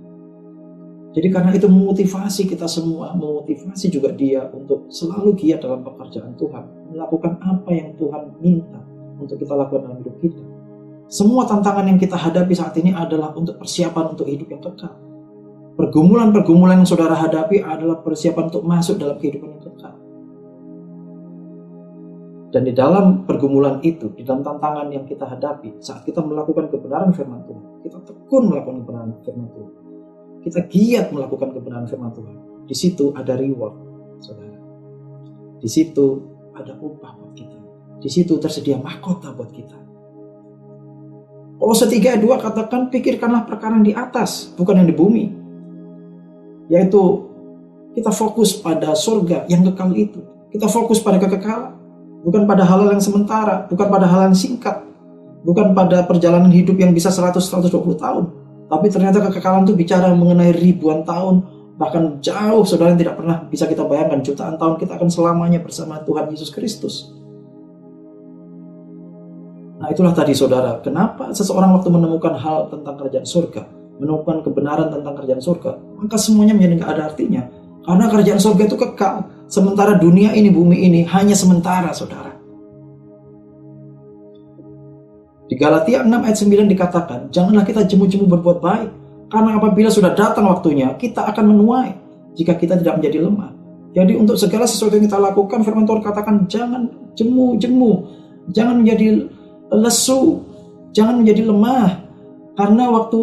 Jadi karena itu memotivasi kita semua, memotivasi juga dia untuk selalu giat dalam pekerjaan Tuhan, melakukan apa yang Tuhan minta untuk kita lakukan dalam hidup kita. Semua tantangan yang kita hadapi saat ini adalah untuk persiapan untuk hidup yang kekal. Pergumulan-pergumulan yang saudara hadapi adalah persiapan untuk masuk dalam kehidupan yang kekal. Dan di dalam pergumulan itu, di dalam tantangan yang kita hadapi, saat kita melakukan kebenaran firman Tuhan, kita tekun melakukan kebenaran firman Tuhan, kita giat melakukan kebenaran firman Tuhan, di situ ada reward, saudara. Di situ ada upah buat kita. Di situ tersedia mahkota buat kita. Kolose 3 ayat 2 katakan, pikirkanlah perkara yang di atas, bukan yang di bumi. Yaitu kita fokus pada surga yang kekal itu. Kita fokus pada kekekalan, bukan pada hal-hal yang sementara, bukan pada hal yang singkat, bukan pada perjalanan hidup yang bisa 100-120 tahun. Tapi ternyata kekekalan itu bicara mengenai ribuan tahun, bahkan jauh, saudara, yang tidak pernah bisa kita bayangkan. Jutaan tahun kita akan selamanya bersama Tuhan Yesus Kristus. Nah itulah tadi, saudara, kenapa seseorang waktu menemukan hal tentang kerajaan surga, menemukan kebenaran tentang kerajaan surga, maka semuanya menjadi gak ada artinya. Karena kerajaan surga itu kekal, sementara dunia ini, bumi ini hanya sementara, saudara. Di Galatia 6 ayat 9 dikatakan, janganlah kita jemu-jemu berbuat baik, karena apabila sudah datang waktunya, kita akan menuai jika kita tidak menjadi lemah. Jadi untuk segala sesuatu yang kita lakukan, firman Tuhan katakan, jangan jemu-jemu, jangan menjadi lesu, jangan menjadi lemah, karena waktu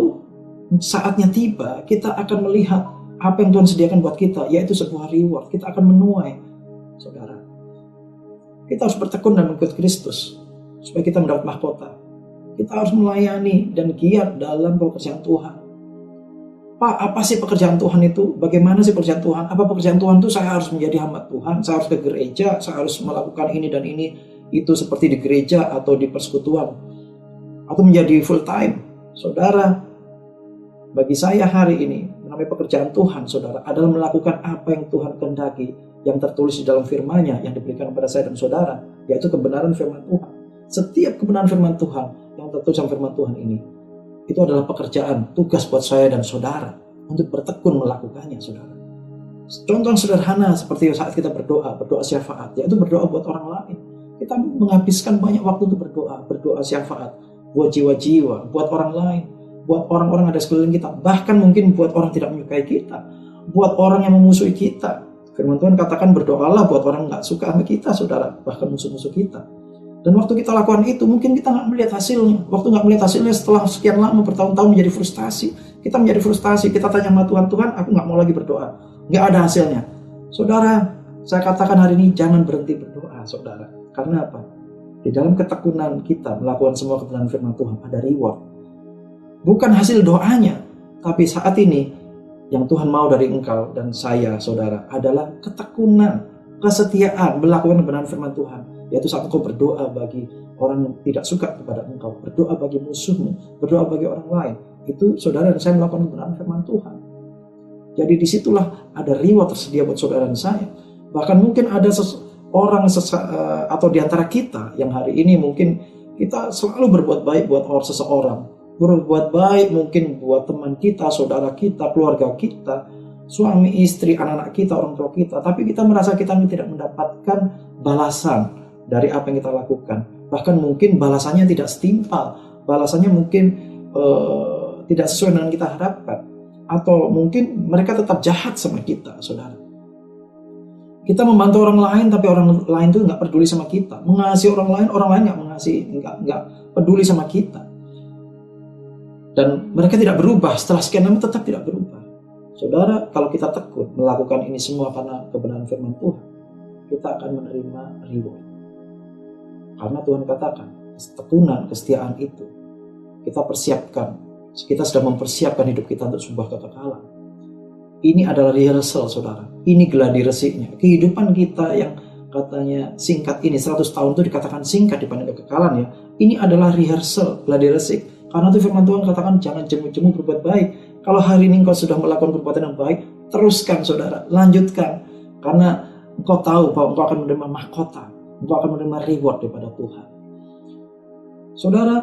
saatnya tiba, kita akan melihat apa yang Tuhan sediakan buat kita, yaitu sebuah reward. Kita akan menuai, saudara. Kita harus bertekun dan mengikut Kristus, supaya kita mendapat mahkota. Kita harus melayani dan giat dalam pekerjaan Tuhan. Pak, apa sih pekerjaan Tuhan itu? Bagaimana sih pekerjaan Tuhan? Apa pekerjaan Tuhan itu? Saya harus menjadi hamba Tuhan, saya harus ke gereja, saya harus melakukan ini dan ini. Itu seperti di gereja atau di persekutuan, atau menjadi full time. Saudara, bagi saya hari ini, namanya pekerjaan Tuhan, saudara, adalah melakukan apa yang Tuhan kehendaki, yang tertulis di dalam firman-Nya yang diberikan kepada saya dan saudara, yaitu kebenaran firman Tuhan. Setiap kebenaran firman Tuhan yang tertulis dalam firman Tuhan ini, itu adalah pekerjaan, tugas buat saya dan saudara untuk bertekun melakukannya, saudara. Contoh sederhana seperti saat kita berdoa syafaat, yaitu berdoa buat orang lain. Kita menghabiskan banyak waktu untuk berdoa syafaat, buat jiwa-jiwa, buat orang lain, buat orang-orang ada sekeliling kita, bahkan mungkin buat orang tidak menyukai kita, buat orang yang memusuhi kita. Firman Tuhan katakan berdoalah buat orang nggak suka sama kita, saudara, bahkan musuh-musuh kita. Dan waktu kita lakukan itu, mungkin kita nggak melihat hasilnya. Waktu nggak melihat hasilnya, setelah sekian lama, bertahun-tahun menjadi frustasi. Kita menjadi frustasi, kita tanya sama Tuhan, Tuhan, aku nggak mau lagi berdoa. Nggak ada hasilnya. Saudara, saya katakan hari ini, jangan berhenti berdoa, saudara. Karena apa? Di dalam ketekunan kita melakukan semua kebenaran firman Tuhan, ada reward. Bukan hasil doanya, tapi saat ini, yang Tuhan mau dari engkau dan saya, saudara, adalah ketekunan, kesetiaan melakukan kebenaran firman Tuhan. Yaitu saat engkau berdoa bagi orang yang tidak suka kepada engkau, berdoa bagi musuhmu, berdoa bagi orang lain. Itu saudara dan saya melakukan kebenaran firman Tuhan. Jadi disitulah ada reward tersedia buat saudara dan saya. Bahkan mungkin ada orang atau diantara kita yang hari ini mungkin kita selalu berbuat baik buat seseorang. Berbuat baik mungkin buat teman kita, saudara kita, keluarga kita, suami, istri, anak-anak kita, orang tua kita. Tapi kita merasa kita tidak mendapatkan balasan dari apa yang kita lakukan. Bahkan mungkin balasannya tidak setimpal, balasannya mungkin tidak sesuai dengan kita harapkan, atau mungkin mereka tetap jahat sama kita, saudara. Kita membantu orang lain, tapi orang lain itu nggak peduli sama kita. Mengasihi orang lain nggak mengasihi, nggak peduli sama kita. Dan mereka tidak berubah, setelah sekian lama tetap tidak berubah. Saudara, kalau kita tekun melakukan ini semua karena kebenaran firman Tuhan, kita akan menerima reward. Karena Tuhan katakan, ketekunan, kesetiaan itu, kita persiapkan, kita sudah mempersiapkan hidup kita untuk sebuah kekekalan. Ini adalah rehearsal, saudara. Ini gladi resiknya. Kehidupan kita yang katanya singkat ini, 100 tahun itu dikatakan singkat dibanding kekekalan ya. Ini adalah rehearsal, gladi resik. Karena itu firman Tuhan katakan jangan jemu-jemu berbuat baik. Kalau hari ini engkau sudah melakukan perbuatan yang baik, teruskan, saudara, lanjutkan. Karena engkau tahu bahwa engkau akan menerima mahkota, engkau akan menerima reward daripada Tuhan. Saudara,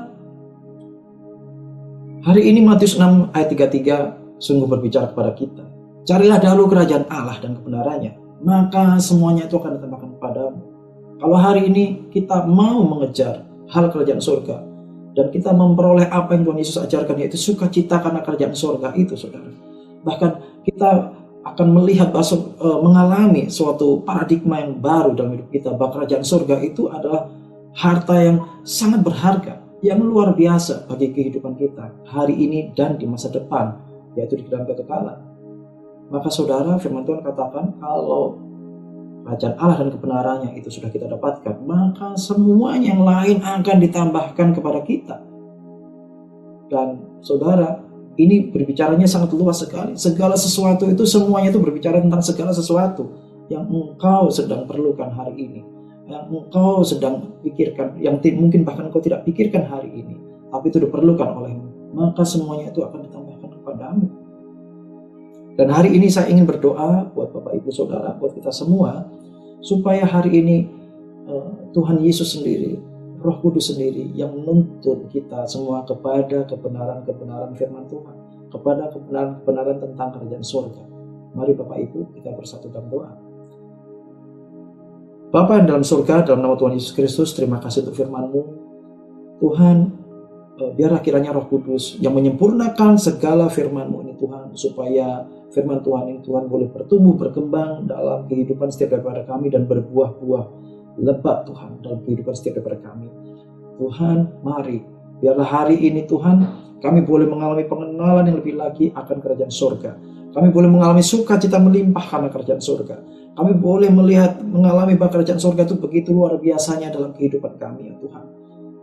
hari ini Matius 6 ayat 33 sungguh berbicara kepada kita. Carilah dahulu kerajaan Allah dan kebenarannya, maka semuanya itu akan ditambahkan kepadamu. Kalau hari ini kita mau mengejar hal kerajaan surga, dan kita memperoleh apa yang Tuhan Yesus ajarkan, yaitu sukacita karena kerajaan surga itu, saudara. Bahkan kita akan melihat mengalami suatu paradigma yang baru dalam hidup kita, bahwa kerajaan surga itu adalah harta yang sangat berharga, yang luar biasa bagi kehidupan kita hari ini dan di masa depan, yaitu di dalam kekekalan. Maka saudara, firman Tuhan katakan kalau kerajaan Allah dan kebenarannya itu sudah kita dapatkan, maka semuanya yang lain akan ditambahkan kepada kita. Dan saudara, ini berbicaranya sangat luas sekali. Segala sesuatu itu, semuanya itu berbicara tentang segala sesuatu yang engkau sedang perlukan hari ini, yang engkau sedang pikirkan, yang mungkin bahkan engkau tidak pikirkan hari ini, tapi itu diperlukan olehmu. Maka semuanya itu akan ditambahkan kepadamu. Dan hari ini saya ingin berdoa buat Bapak Ibu Saudara, buat kita semua, supaya hari ini Tuhan Yesus sendiri, Roh Kudus sendiri yang menuntun kita semua kepada kebenaran-kebenaran firman Tuhan, kepada kebenaran-kebenaran tentang kerajaan surga. Mari Bapak Ibu kita bersatu dalam doa. Bapa yang dalam surga, dalam nama Tuhan Yesus Kristus, terima kasih untuk firman-Mu. Tuhan, biarlah kiranya Roh Kudus yang menyempurnakan segala firman-Mu ini Tuhan, supaya firman Tuhan ini Tuhan boleh bertumbuh, berkembang dalam kehidupan setiap daripada kami dan berbuah-buah lebat Tuhan dalam kehidupan setiap daripada kami. Tuhan, mari biarlah hari ini Tuhan kami boleh mengalami pengenalan yang lebih lagi akan kerajaan surga. Kami boleh mengalami sukacita melimpah karena kerajaan surga. Kami boleh mengalami bahwa kerajaan surga itu begitu luar biasanya dalam kehidupan kami ya Tuhan.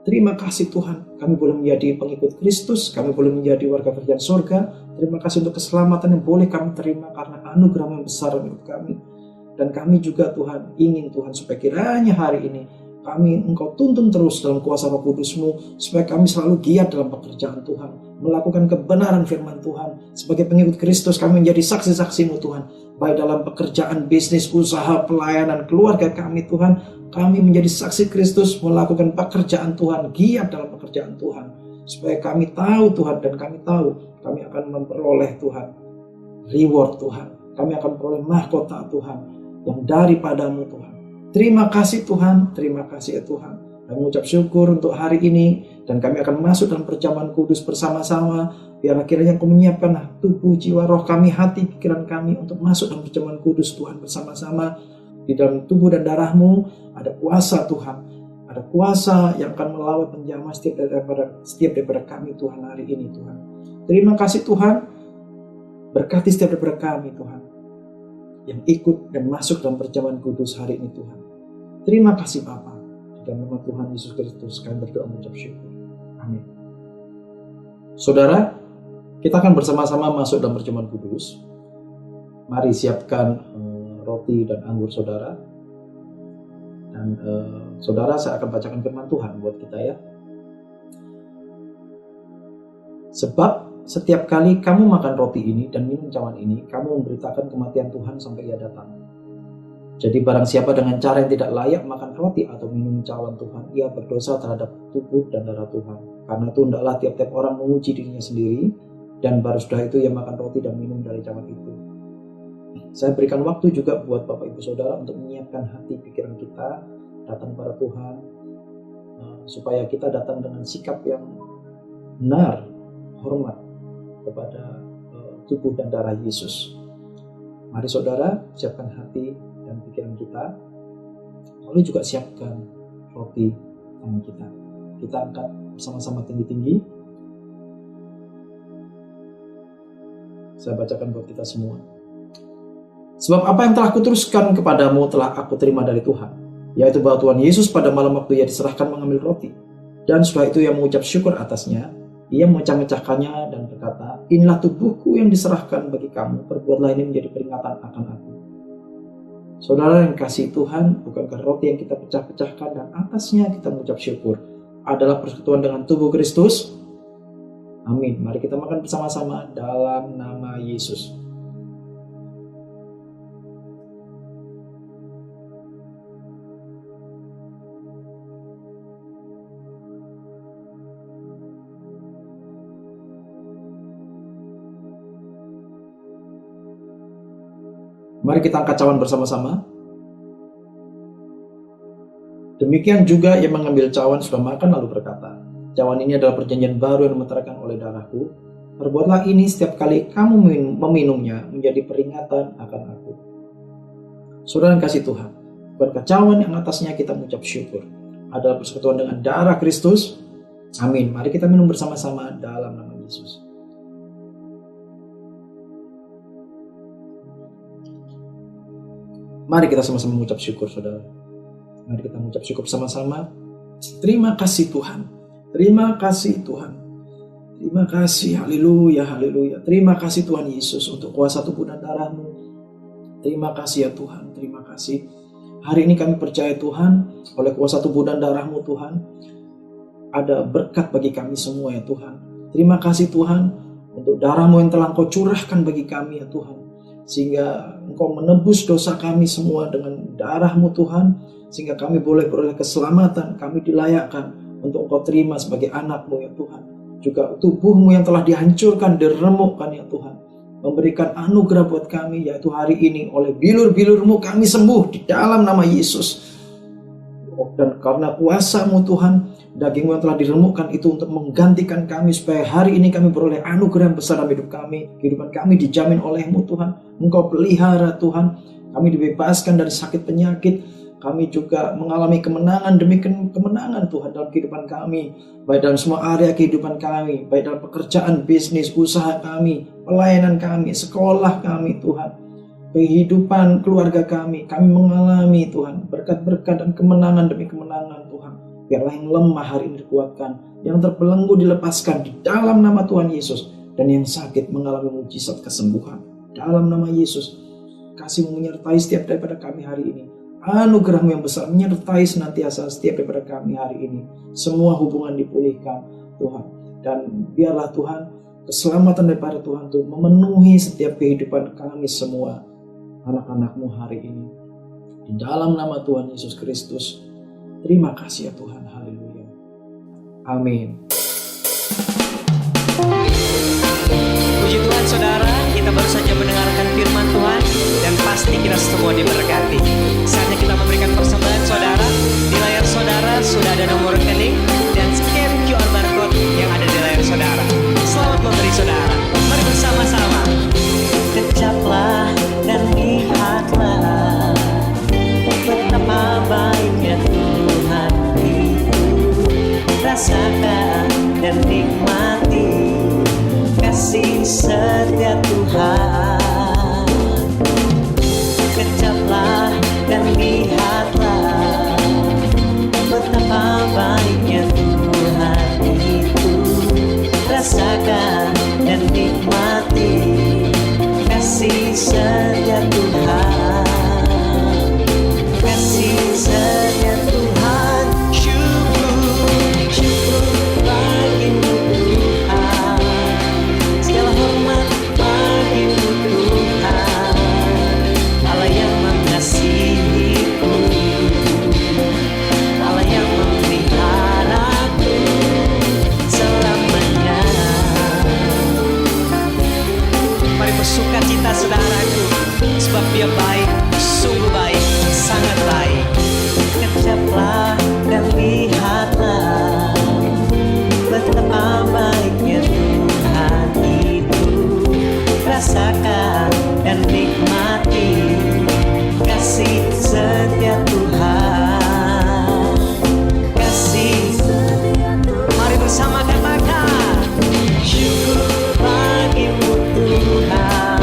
Terima kasih Tuhan, kami boleh menjadi pengikut Kristus, kami boleh menjadi warga kerajaan surga. Terima kasih untuk keselamatan yang boleh kami terima karena anugerah yang besar dalam hidup kami. Dan kami juga Tuhan ingin Tuhan supaya kiranya hari ini Kami Engkau tuntun terus dalam kuasa Roh Kudus-Mu, supaya kami selalu giat dalam pekerjaan Tuhan, melakukan kebenaran firman Tuhan. Sebagai pengikut Kristus, kami menjadi saksi-saksi-Mu Tuhan, baik dalam pekerjaan, bisnis, usaha, pelayanan, keluarga kami Tuhan. Kami menjadi saksi Kristus, melakukan pekerjaan Tuhan, giat dalam pekerjaan Tuhan, supaya kami tahu Tuhan, dan kami tahu kami akan memperoleh Tuhan reward Tuhan, kami akan memperoleh mahkota Tuhan yang daripada-Mu Tuhan. Terima kasih Tuhan, terima kasih ya Tuhan. Kami mengucap syukur untuk hari ini, dan kami akan masuk dalam perjamuan kudus bersama-sama. Biarlah kiranya Engkau menyiapkan tubuh, jiwa, roh kami, hati, pikiran kami untuk masuk dalam perjamuan kudus Tuhan bersama-sama. Di dalam tubuh dan darah-Mu ada kuasa Tuhan, ada kuasa yang akan melawan penjama setiap daripada kami Tuhan hari ini Tuhan. Terima kasih Tuhan, berkati setiap daripada kami Tuhan yang ikut dan masuk dalam perjamuan kudus hari ini Tuhan. Terima kasih Bapa. Dalam nama Tuhan Yesus Kristus kami berdoa mengucap syukur. Amin. Saudara, kita akan bersama-sama masuk dalam perjamuan kudus. Mari siapkan roti dan anggur saudara. Dan saudara, saya akan bacakan firman Tuhan buat kita ya. Sebab setiap kali kamu makan roti ini dan minum cawan ini, kamu memberitakan kematian Tuhan sampai Ia datang. Jadi barang siapa dengan cara yang tidak layak makan roti atau minum cawan Tuhan, ia berdosa terhadap tubuh dan darah Tuhan. Karena itu hendaklah tiap-tiap orang menguji dirinya sendiri, dan baru sudah itu ia makan roti dan minum dari cawan itu. Saya berikan waktu juga buat Bapak Ibu Saudara untuk menyiapkan hati pikiran kita datang pada Tuhan, supaya kita datang dengan sikap yang benar, hormat kepada tubuh dan darah Yesus. Mari saudara, siapkan hati dan pikiran kita, lalu juga siapkan roti tangan kita. Kita angkat bersama-sama tinggi-tinggi. Saya bacakan buat kita semua. Sebab apa yang telah kuteruskan kepadamu telah aku terima dari Tuhan, yaitu bahwa Tuhan Yesus pada malam waktu Ia diserahkan mengambil roti, dan setelah itu Ia mengucap syukur atasnya. Ia memecah-mecahkannya dan berkata, inilah tubuhku yang diserahkan bagi kamu, perbuatlah ini menjadi peringatan akan aku. Saudara yang kasih Tuhan, bukankah roti yang kita pecah-pecahkan dan atasnya kita mengucap syukur adalah persekutuan dengan tubuh Kristus? Amin. Mari kita makan bersama-sama dalam nama Yesus. Mari kita angkat cawan bersama-sama. Demikian juga ia mengambil cawan sudah makan lalu berkata, cawan ini adalah perjanjian baru yang dimeteraikan oleh darahku. Perbuatlah ini setiap kali kamu meminumnya menjadi peringatan akan aku. Saudara yang kasih Tuhan, bukankah cawan yang atasnya kita mengucap syukur adalah persekutuan dengan darah Kristus? Amin. Mari kita minum bersama-sama dalam nama Yesus. Mari kita sama-sama mengucap syukur, saudara. Mari kita mengucap syukur sama-sama. Terima kasih Tuhan. Terima kasih Tuhan. Terima kasih, haleluya, haleluya. Terima kasih Tuhan Yesus untuk kuasa tubuh dan darah-Mu. Terima kasih ya Tuhan, terima kasih. Hari ini kami percaya Tuhan, oleh kuasa tubuh dan darah-Mu Tuhan, ada berkat bagi kami semua ya Tuhan. Terima kasih Tuhan untuk darah-Mu yang telah Engkau curahkan bagi kami ya Tuhan. Sehingga Engkau menebus dosa kami semua dengan darah-Mu Tuhan, sehingga kami boleh beroleh keselamatan, kami dilayakkan untuk Engkau terima sebagai anak-Mu ya Tuhan. Juga tubuh-Mu yang telah dihancurkan, diremukkan ya Tuhan, memberikan anugerah buat kami, yaitu hari ini oleh bilur-bilur-Mu kami sembuh di dalam nama Yesus. Dan karena kuasa-Mu Tuhan, daging-Mu yang telah diremukkan itu untuk menggantikan kami, supaya hari ini kami beroleh anugerah yang besar dalam hidup kami. Kehidupan kami dijamin oleh-Mu Tuhan. Engkau pelihara Tuhan. Kami dibebaskan dari sakit penyakit. Kami juga mengalami kemenangan demi kemenangan Tuhan dalam kehidupan kami. Baik dalam semua area kehidupan kami. Baik dalam pekerjaan, bisnis, usaha kami, pelayanan kami, sekolah kami Tuhan. Kehidupan keluarga kami mengalami Tuhan berkat-berkat dan kemenangan demi kemenangan Tuhan. Biarlah yang lemah hari ini dikuatkan, yang terbelenggu dilepaskan di dalam nama Tuhan Yesus, dan yang sakit mengalami mujizat kesembuhan dalam nama Yesus. Kasih-Mu menyertai setiap daripada kami hari ini. anugerah-Mu yang besar menyertai senantiasa setiap daripada kami hari ini. Semua hubungan dipulihkan Tuhan. Dan biarlah Tuhan, keselamatan daripada Tuhan itu memenuhi setiap kehidupan kami semua, anak-anak-Mu hari ini. Di dalam nama Tuhan Yesus Kristus, terima kasih ya Tuhan. Haleluya. Amin. Puji Tuhan saudara, kita baru saja mendengarkan firman Tuhan dan pasti kita semua diberkati. Saatnya kita memberikan persembahan saudara. Di layar saudara sudah ada nomor rekening dan scan QR barcode yang ada di layar saudara. Selamat memberi saudara. Mari bersama-sama. Kecaplah dan lihatlah betapa baiknya Tuhan itu. Rasakan dan nikmati kasih setia Tuhan. Kecaplah dan lihatlah betapa baiknya Tuhan itu. Rasakan dan nikmati kasih setia Tuhan. Kasih setia Tuhan. Syukur bagimu Tuhan. Segala hormat bagimu Tuhan. Allah yang mengasihiku, Allah yang memeliharaku selamanya. Mari bersuka cita saudaraku, sebab Dia baik, sungguh baik, sangat baik. Kecaplah dan lihatlah betapa baiknya Tuhan itu. Rasakan dan nikmati kasih setia Tuhan. Kasih setia Tuhan. Mari bersama katakan, syukur bagimu Tuhan.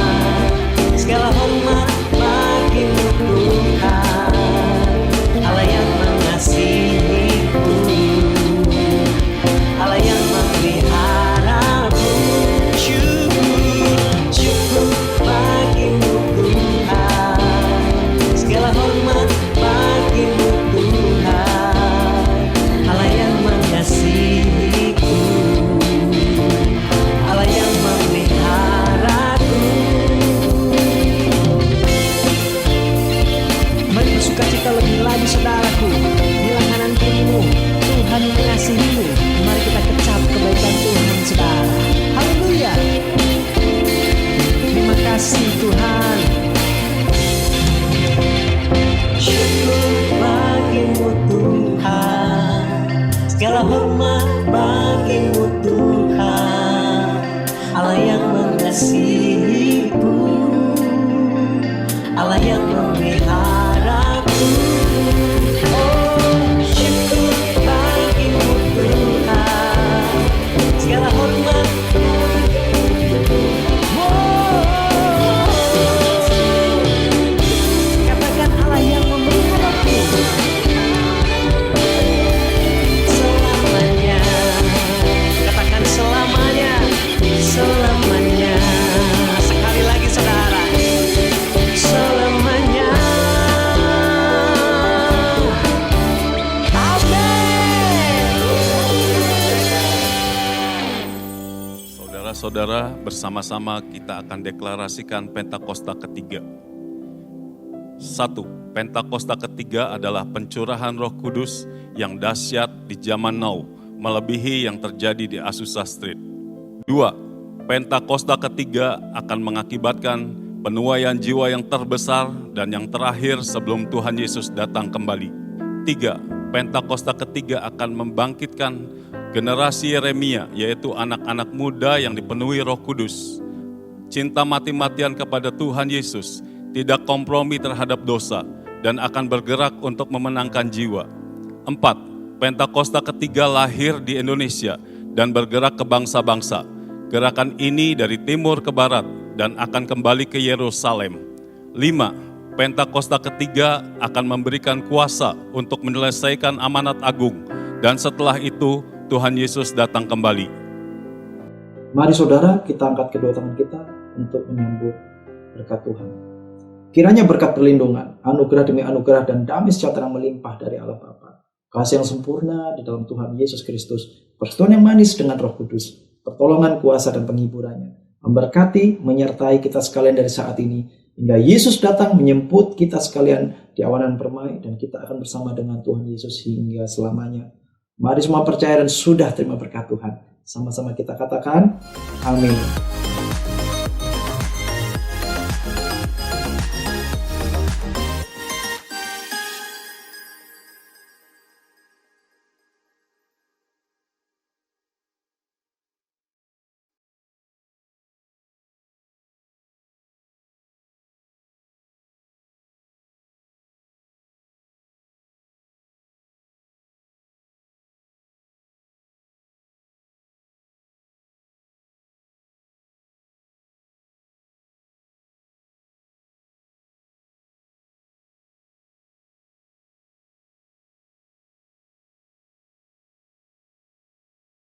Segala hormat bagimu Tuhan. Allah yang mengasihiku, Allah yang memeliharaku. Syukur bagimu Tuhan. Segala hormat bagimu Tuhan. Allah yang mengasihiku, Allah yang memeliharaku. Mari bersukacita lebih lagi saudaraku. Bila kanan kirimu Tuhan mengasihimu. Mari kita kecap kebaikan Tuhan saudara. Haleluya. Terima kasih Tuhan. Syukur bagimu Tuhan. Segala hormat bagimu Tuhan. Allah yang mengasihiku, Allah yang memeliharaku. Oh, syukur bagimu Tuhan. Segala hormat. Katakan Allah yang memeliharaku selamanya. Katakan selamanya, selamanya. Sekali lagi saudara, selamanya. Amin. Saudara-saudara, bersama-sama kita akan deklarasikan Pentakosta ketiga. 1. Pentakosta ketiga adalah pencurahan Roh Kudus yang dahsyat di zaman now, melebihi yang terjadi di Azusa Street. 2. Pentakosta ketiga akan mengakibatkan penuaian jiwa yang terbesar dan yang terakhir sebelum Tuhan Yesus datang kembali. 3. Pentakosta ketiga akan membangkitkan generasi Yeremia, yaitu anak-anak muda yang dipenuhi Roh Kudus. Cinta mati-matian kepada Tuhan Yesus, tidak kompromi terhadap dosa, dan akan bergerak untuk memenangkan jiwa. 4. Pentakosta ketiga lahir di Indonesia dan bergerak ke bangsa-bangsa. Gerakan ini dari timur ke barat dan akan kembali ke Yerusalem. 5. Pentakosta ketiga akan memberikan kuasa untuk menyelesaikan amanat agung, dan setelah itu Tuhan Yesus datang kembali. Mari saudara, kita angkat kedua tangan kita untuk menyambut berkat Tuhan. Kiranya berkat perlindungan, anugerah demi anugerah, dan damai sejahtera melimpah dari Allah Bapa, kasih yang sempurna di dalam Tuhan Yesus Kristus, persekutuan yang manis dengan Roh Kudus, pertolongan, kuasa, dan penghiburannya, memberkati, menyertai kita sekalian dari saat ini, hingga Yesus datang menjemput kita sekalian di awanan permai, dan kita akan bersama dengan Tuhan Yesus hingga selamanya. Mari semua percaya dan sudah terima berkat Tuhan. Sama-sama kita katakan, amin.